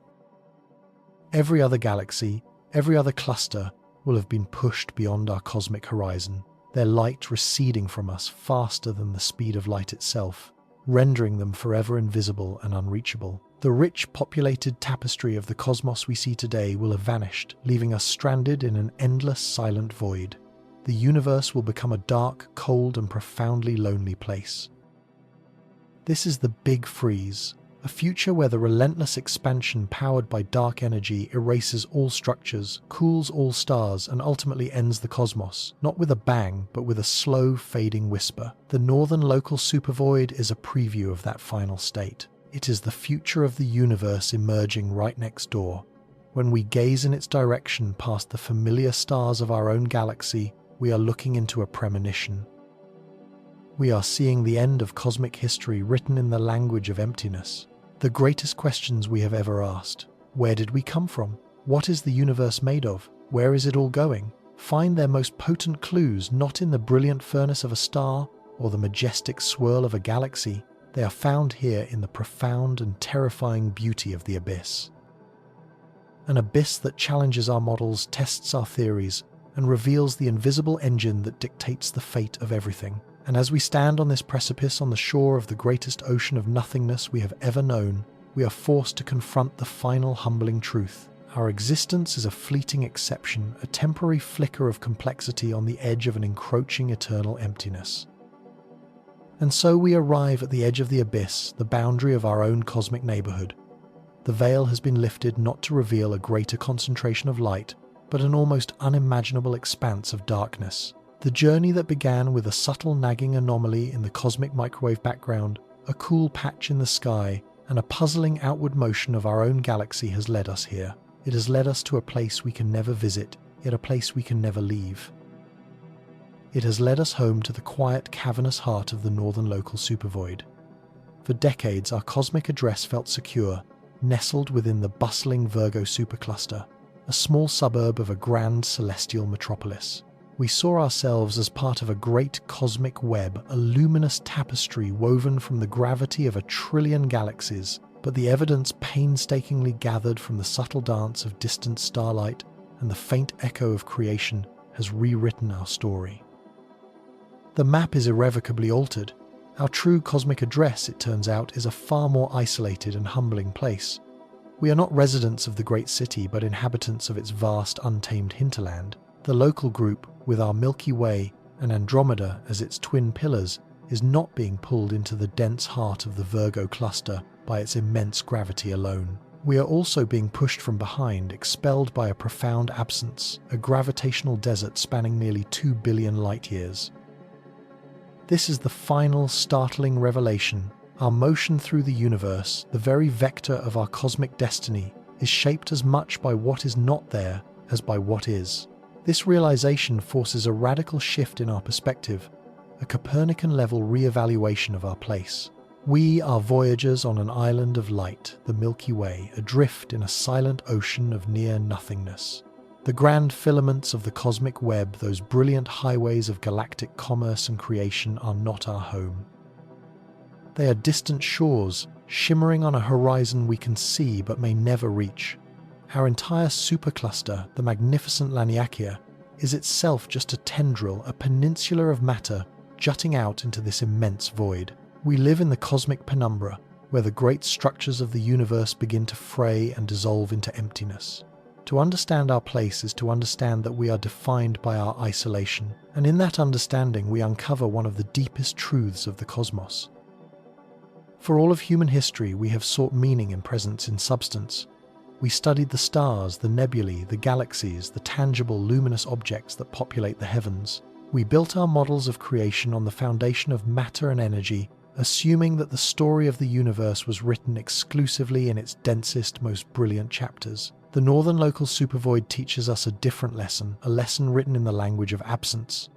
Speaker 1: Every other galaxy, every other cluster, will have been pushed beyond our cosmic horizon, their light receding from us faster than the speed of light itself, rendering them forever invisible and unreachable. The rich, populated tapestry of the cosmos we see today will have vanished, leaving us stranded in an endless, silent void. The universe will become a dark, cold, and profoundly lonely place. This is the Big Freeze, a future where the relentless expansion powered by dark energy erases all structures, cools all stars, and ultimately ends the cosmos, not with a bang, but with a slow, fading whisper. The Northern Local Supervoid is a preview of that final state. It is the future of the universe emerging right next door. When we gaze in its direction past the familiar stars of our own galaxy, we are looking into a premonition. We are seeing the end of cosmic history written in the language of emptiness. The greatest questions we have ever asked. Where did we come from? What is the universe made of? Where is it all going? Find their most potent clues not in the brilliant furnace of a star or the majestic swirl of a galaxy. They are found here in the profound and terrifying beauty of the abyss. An abyss that challenges our models, tests our theories, and reveals the invisible engine that dictates the fate of everything. And as we stand on this precipice on the shore of the greatest ocean of nothingness we have ever known, we are forced to confront the final humbling truth. Our existence is a fleeting exception, a temporary flicker of complexity on the edge of an encroaching eternal emptiness. And so we arrive at the edge of the abyss, the boundary of our own cosmic neighborhood. The veil has been lifted not to reveal a greater concentration of light, but an almost unimaginable expanse of darkness. The journey that began with a subtle nagging anomaly in the cosmic microwave background, a cool patch in the sky, and a puzzling outward motion of our own galaxy has led us here. It has led us to a place we can never visit, yet a place we can never leave. It has led us home to the quiet, cavernous heart of the Northern Local Supervoid. For decades, our cosmic address felt secure, nestled within the bustling Virgo supercluster, a small suburb of a grand celestial metropolis. We saw ourselves as part of a great cosmic web, a luminous tapestry woven from the gravity of 1 trillion galaxies, but the evidence painstakingly gathered from the subtle dance of distant starlight and the faint echo of creation has rewritten our story. The map is irrevocably altered. Our true cosmic address, it turns out, is a far more isolated and humbling place. We are not residents of the great city, but inhabitants of its vast, untamed hinterland. The local group, with our Milky Way and Andromeda as its twin pillars, is not being pulled into the dense heart of the Virgo cluster by its immense gravity alone. We are also being pushed from behind, expelled by a profound absence, a gravitational desert spanning nearly 2 billion light-years. This is the final, startling revelation. Our motion through the universe, the very vector of our cosmic destiny, is shaped as much by what is not there as by what is. This realization forces a radical shift in our perspective, a Copernican-level re-evaluation of our place. We are voyagers on an island of light, the Milky Way, adrift in a silent ocean of near-nothingness. The grand filaments of the cosmic web, those brilliant highways of galactic commerce and creation, are not our home. They are distant shores, shimmering on a horizon we can see but may never reach. Our entire supercluster, the magnificent Laniakea, is itself just a tendril, a peninsula of matter jutting out into this immense void. We live in the cosmic penumbra, where the great structures of the universe begin to fray and dissolve into emptiness. To understand our place is to understand that we are defined by our isolation, and in that understanding we uncover one of the deepest truths of the cosmos. For all of human history, we have sought meaning and presence in substance. We studied the stars, the nebulae, the galaxies, the tangible, luminous objects that populate the heavens. We built our models of creation on the foundation of matter and energy, assuming that the story of the universe was written exclusively in its densest, most brilliant chapters. The Northern Local Supervoid teaches us a different lesson, a lesson written in the language of absence.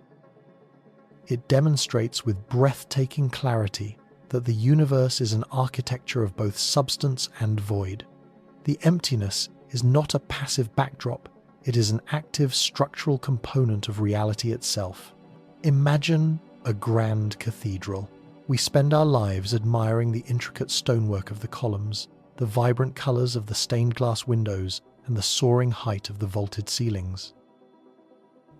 Speaker 1: It demonstrates with breathtaking clarity that the universe is an architecture of both substance and void. The emptiness is not a passive backdrop, it is an active structural component of reality itself. Imagine a grand cathedral. We spend our lives admiring the intricate stonework of the columns, the vibrant colours of the stained glass windows, and the soaring height of the vaulted ceilings.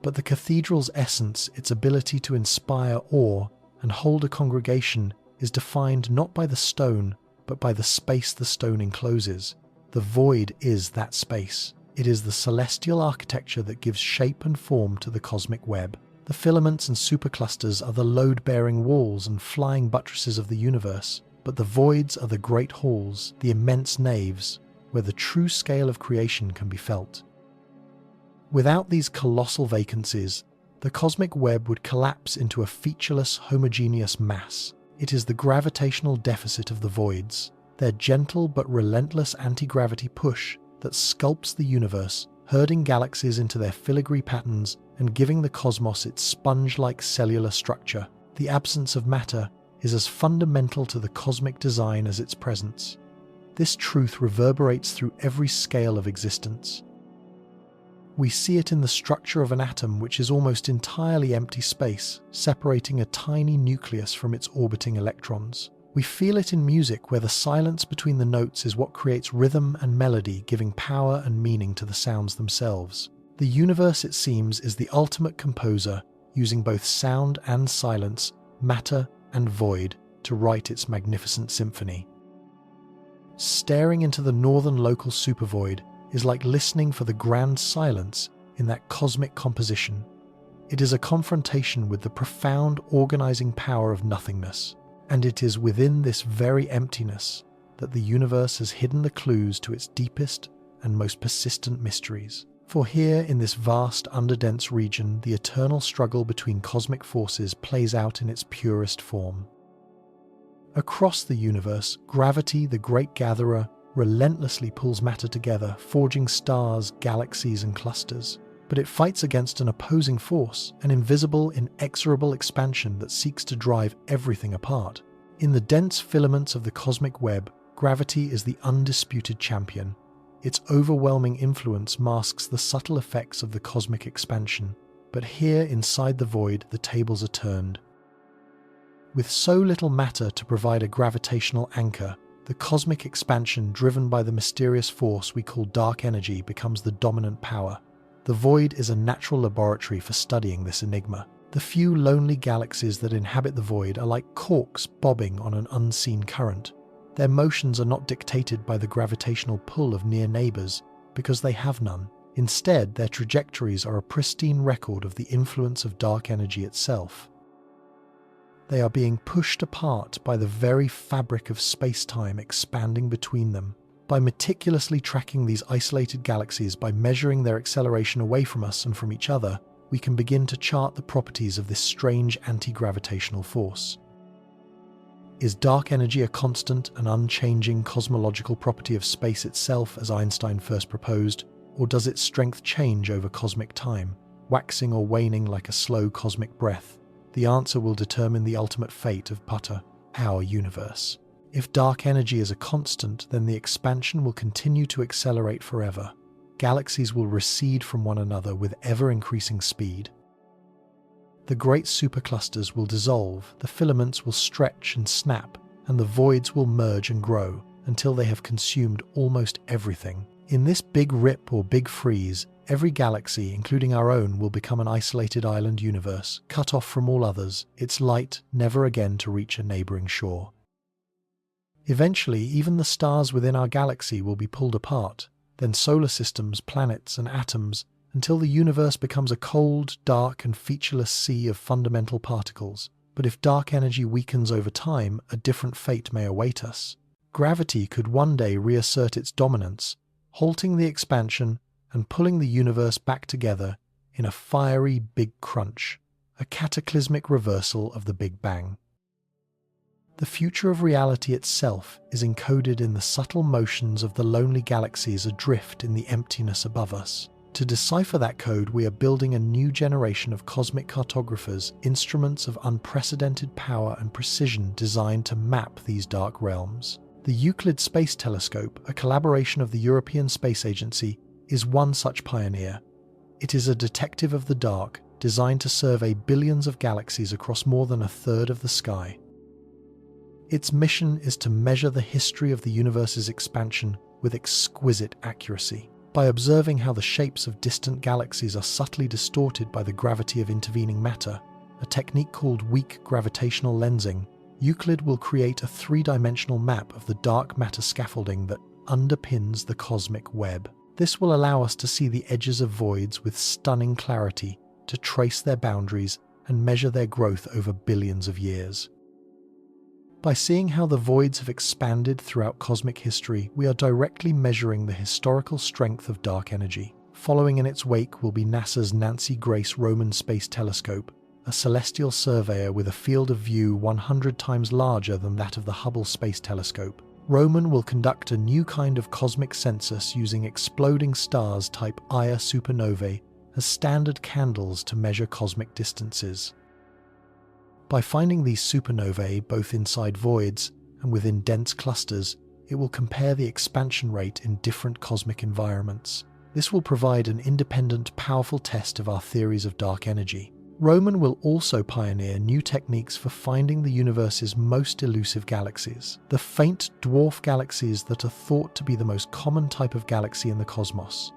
Speaker 1: But the cathedral's essence, its ability to inspire awe and hold a congregation, is defined not by the stone, but by the space the stone encloses. The void is that space. It is the celestial architecture that gives shape and form to the cosmic web. The filaments and superclusters are the load-bearing walls and flying buttresses of the universe, but the voids are the great halls, the immense naves, where the true scale of creation can be felt. Without these colossal vacancies, the cosmic web would collapse into a featureless, homogeneous mass. It is the gravitational deficit of the voids, their gentle but relentless anti-gravity push that sculpts the universe, herding galaxies into their filigree patterns and giving the cosmos its sponge-like cellular structure. The absence of matter is as fundamental to the cosmic design as its presence. This truth reverberates through every scale of existence. We see it in the structure of an atom, which is almost entirely empty space, separating a tiny nucleus from its orbiting electrons. We feel it in music, where the silence between the notes is what creates rhythm and melody, giving power and meaning to the sounds themselves. The universe, it seems, is the ultimate composer, using both sound and silence, matter and void, to write its magnificent symphony. Staring into the Northern Local Supervoid is like listening for the grand silence in that cosmic composition. It is a confrontation with the profound organizing power of nothingness. And it is within this very emptiness that the universe has hidden the clues to its deepest and most persistent mysteries. For here, in this vast, underdense region, the eternal struggle between cosmic forces plays out in its purest form. Across the universe, gravity, the great gatherer, relentlessly pulls matter together, forging stars, galaxies, and clusters. But it fights against an opposing force, an invisible, inexorable expansion that seeks to drive everything apart. In the dense filaments of the cosmic web, gravity is the undisputed champion. Its overwhelming influence masks the subtle effects of the cosmic expansion. But here, inside the void, the tables are turned. With so little matter to provide a gravitational anchor, the cosmic expansion driven by the mysterious force we call dark energy becomes the dominant power. The void is a natural laboratory for studying this enigma. The few lonely galaxies that inhabit the void are like corks bobbing on an unseen current. Their motions are not dictated by the gravitational pull of near neighbours, because they have none. Instead, their trajectories are a pristine record of the influence of dark energy itself. They are being pushed apart by the very fabric of space-time expanding between them. By meticulously tracking these isolated galaxies, by measuring their acceleration away from us and from each other, we can begin to chart the properties of this strange anti-gravitational force. Is dark energy a constant and unchanging cosmological property of space itself, as Einstein first proposed, or does its strength change over cosmic time, waxing or waning like a slow cosmic breath? The answer will determine the ultimate fate of our universe. If dark energy is a constant, then the expansion will continue to accelerate forever. Galaxies will recede from one another with ever-increasing speed. The great superclusters will dissolve, the filaments will stretch and snap, and the voids will merge and grow until they have consumed almost everything. In this big rip or big freeze, every galaxy, including our own, will become an isolated island universe, cut off from all others, its light never again to reach a neighbouring shore. Eventually, even the stars within our galaxy will be pulled apart, then solar systems, planets, and atoms, until the universe becomes a cold, dark, and featureless sea of fundamental particles. But if dark energy weakens over time, a different fate may await us. Gravity could one day reassert its dominance, halting the expansion and pulling the universe back together in a fiery big crunch, a cataclysmic reversal of the Big Bang. The future of reality itself is encoded in the subtle motions of the lonely galaxies adrift in the emptiness above us. To decipher that code, we are building a new generation of cosmic cartographers, instruments of unprecedented power and precision designed to map these dark realms. The Euclid Space Telescope, a collaboration of the European Space Agency, is one such pioneer. It is a detective of the dark, designed to survey billions of galaxies across more than a third of the sky. Its mission is to measure the history of the universe's expansion with exquisite accuracy. By observing how the shapes of distant galaxies are subtly distorted by the gravity of intervening matter, a technique called weak gravitational lensing, Euclid will create a three-dimensional map of the dark matter scaffolding that underpins the cosmic web. This will allow us to see the edges of voids with stunning clarity, to trace their boundaries and measure their growth over billions of years. By seeing how the voids have expanded throughout cosmic history, we are directly measuring the historical strength of dark energy. Following in its wake will be NASA's Nancy Grace Roman Space Telescope, a celestial surveyor with a field of view 100 times larger than that of the Hubble Space Telescope. Roman will conduct a new kind of cosmic census using exploding stars type Ia supernovae as standard candles to measure cosmic distances. By finding these supernovae both inside voids and within dense clusters, it will compare the expansion rate in different cosmic environments. This will provide an independent, powerful test of our theories of dark energy. Roman will also pioneer new techniques for finding the universe's most elusive galaxies, the faint dwarf galaxies that are thought to be the most common type of galaxy in the cosmos.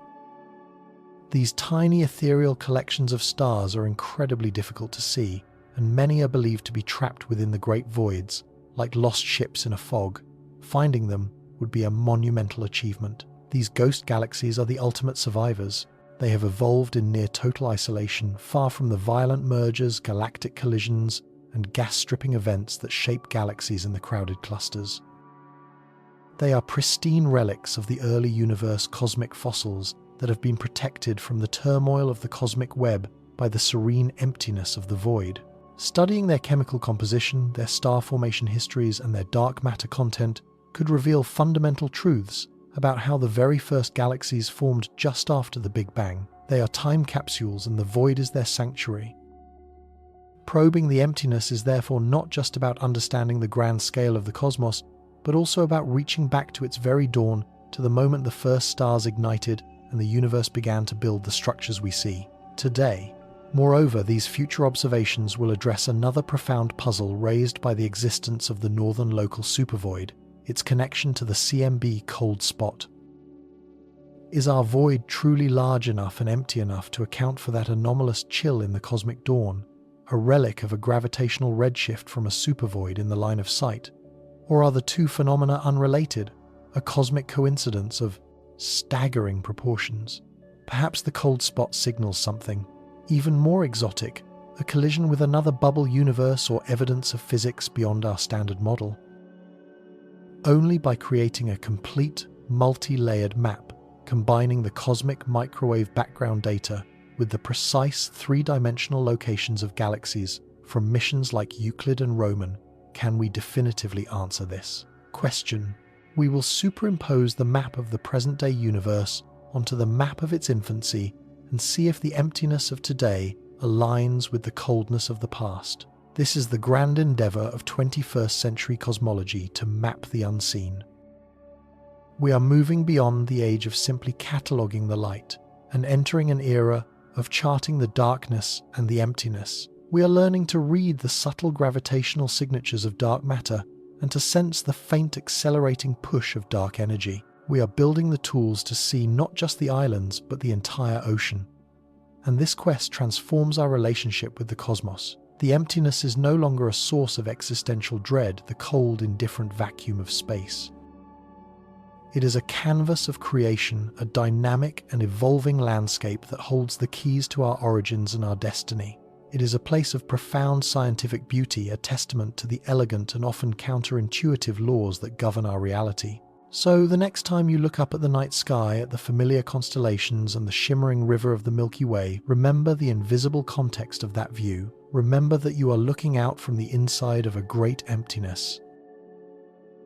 Speaker 1: These tiny ethereal collections of stars are incredibly difficult to see, and many are believed to be trapped within the great voids, like lost ships in a fog. Finding them would be a monumental achievement. These ghost galaxies are the ultimate survivors. They have evolved in near total isolation, far from the violent mergers, galactic collisions, and gas-stripping events that shape galaxies in the crowded clusters. They are pristine relics of the early universe cosmic fossils, that have been protected from the turmoil of the cosmic web by the serene emptiness of the void. Studying their chemical composition, their star formation histories, and their dark matter content could reveal fundamental truths about how the very first galaxies formed just after the Big Bang. They are time capsules, and the void is their sanctuary. Probing the emptiness is therefore not just about understanding the grand scale of the cosmos, but also about reaching back to its very dawn, to the moment the first stars ignited and the universe began to build the structures we see today. Moreover, these future observations will address another profound puzzle raised by the existence of the Northern Local Supervoid, its connection to the CMB cold spot. Is our void truly large enough and empty enough to account for that anomalous chill in the cosmic dawn, a relic of a gravitational redshift from a supervoid in the line of sight? Or are the two phenomena unrelated, a cosmic coincidence of staggering proportions? Perhaps the cold spot signals something even more exotic, a collision with another bubble universe or evidence of physics beyond our standard model. Only by creating a complete, multi-layered map, combining the cosmic microwave background data with the precise three-dimensional locations of galaxies from missions like Euclid and Roman, can we definitively answer this question. We will superimpose the map of the present-day universe onto the map of its infancy and see if the emptiness of today aligns with the coldness of the past. This is the grand endeavor of 21st century cosmology, to map the unseen. We are moving beyond the age of simply cataloging the light and entering an era of charting the darkness and the emptiness. We are learning to read the subtle gravitational signatures of dark matter and to sense the faint accelerating push of dark energy. We are building the tools to see not just the islands, but the entire ocean. And this quest transforms our relationship with the cosmos. The emptiness is no longer a source of existential dread, the cold, indifferent vacuum of space. It is a canvas of creation, a dynamic and evolving landscape that holds the keys to our origins and our destiny. It is a place of profound scientific beauty, a testament to the elegant and often counterintuitive laws that govern our reality. So, the next time you look up at the night sky, at the familiar constellations and the shimmering river of the Milky Way, remember the invisible context of that view. Remember that you are looking out from the inside of a great emptiness.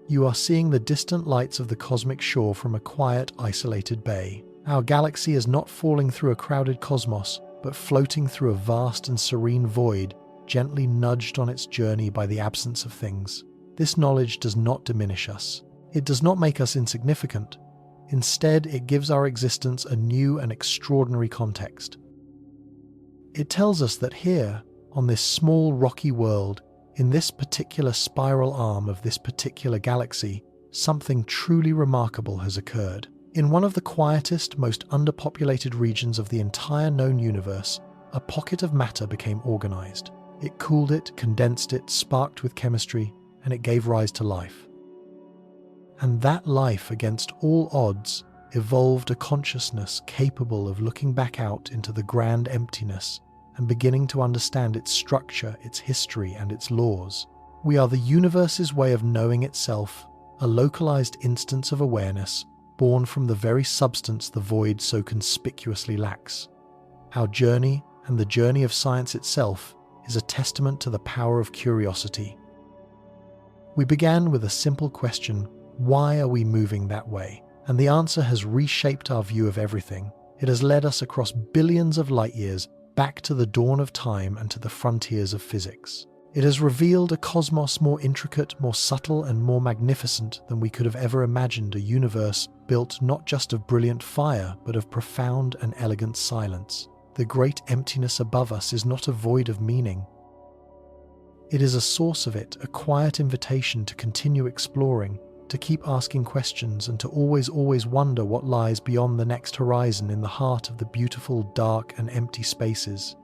Speaker 1: You are seeing the distant lights of the cosmic shore from a quiet, isolated bay. Our galaxy is not falling through a crowded cosmos, but floating through a vast and serene void, gently nudged on its journey by the absence of things. This knowledge does not diminish us. It does not make us insignificant. Instead, it gives our existence a new and extraordinary context. It tells us that here, on this small rocky world, in this particular spiral arm of this particular galaxy, something truly remarkable has occurred. In one of the quietest, most underpopulated regions of the entire known universe, a pocket of matter became organized. It cooled it, condensed it, sparked with chemistry, and it gave rise to life. And that life, against all odds, evolved a consciousness capable of looking back out into the grand emptiness and beginning to understand its structure, its history, and its laws. We are the universe's way of knowing itself, a localized instance of awareness born from the very substance the void so conspicuously lacks. Our journey, and the journey of science itself, is a testament to the power of curiosity. We began with a simple question: why are we moving that way? And the answer has reshaped our view of everything. It has led us across billions of light years, back to the dawn of time and to the frontiers of physics. It has revealed a cosmos more intricate, more subtle, and more magnificent than we could have ever imagined, a universe built not just of brilliant fire, but of profound and elegant silence. The great emptiness above us is not a void of meaning. It is a source of it, a quiet invitation to continue exploring, to keep asking questions, and to always wonder what lies beyond the next horizon in the heart of the beautiful, dark, and empty spaces.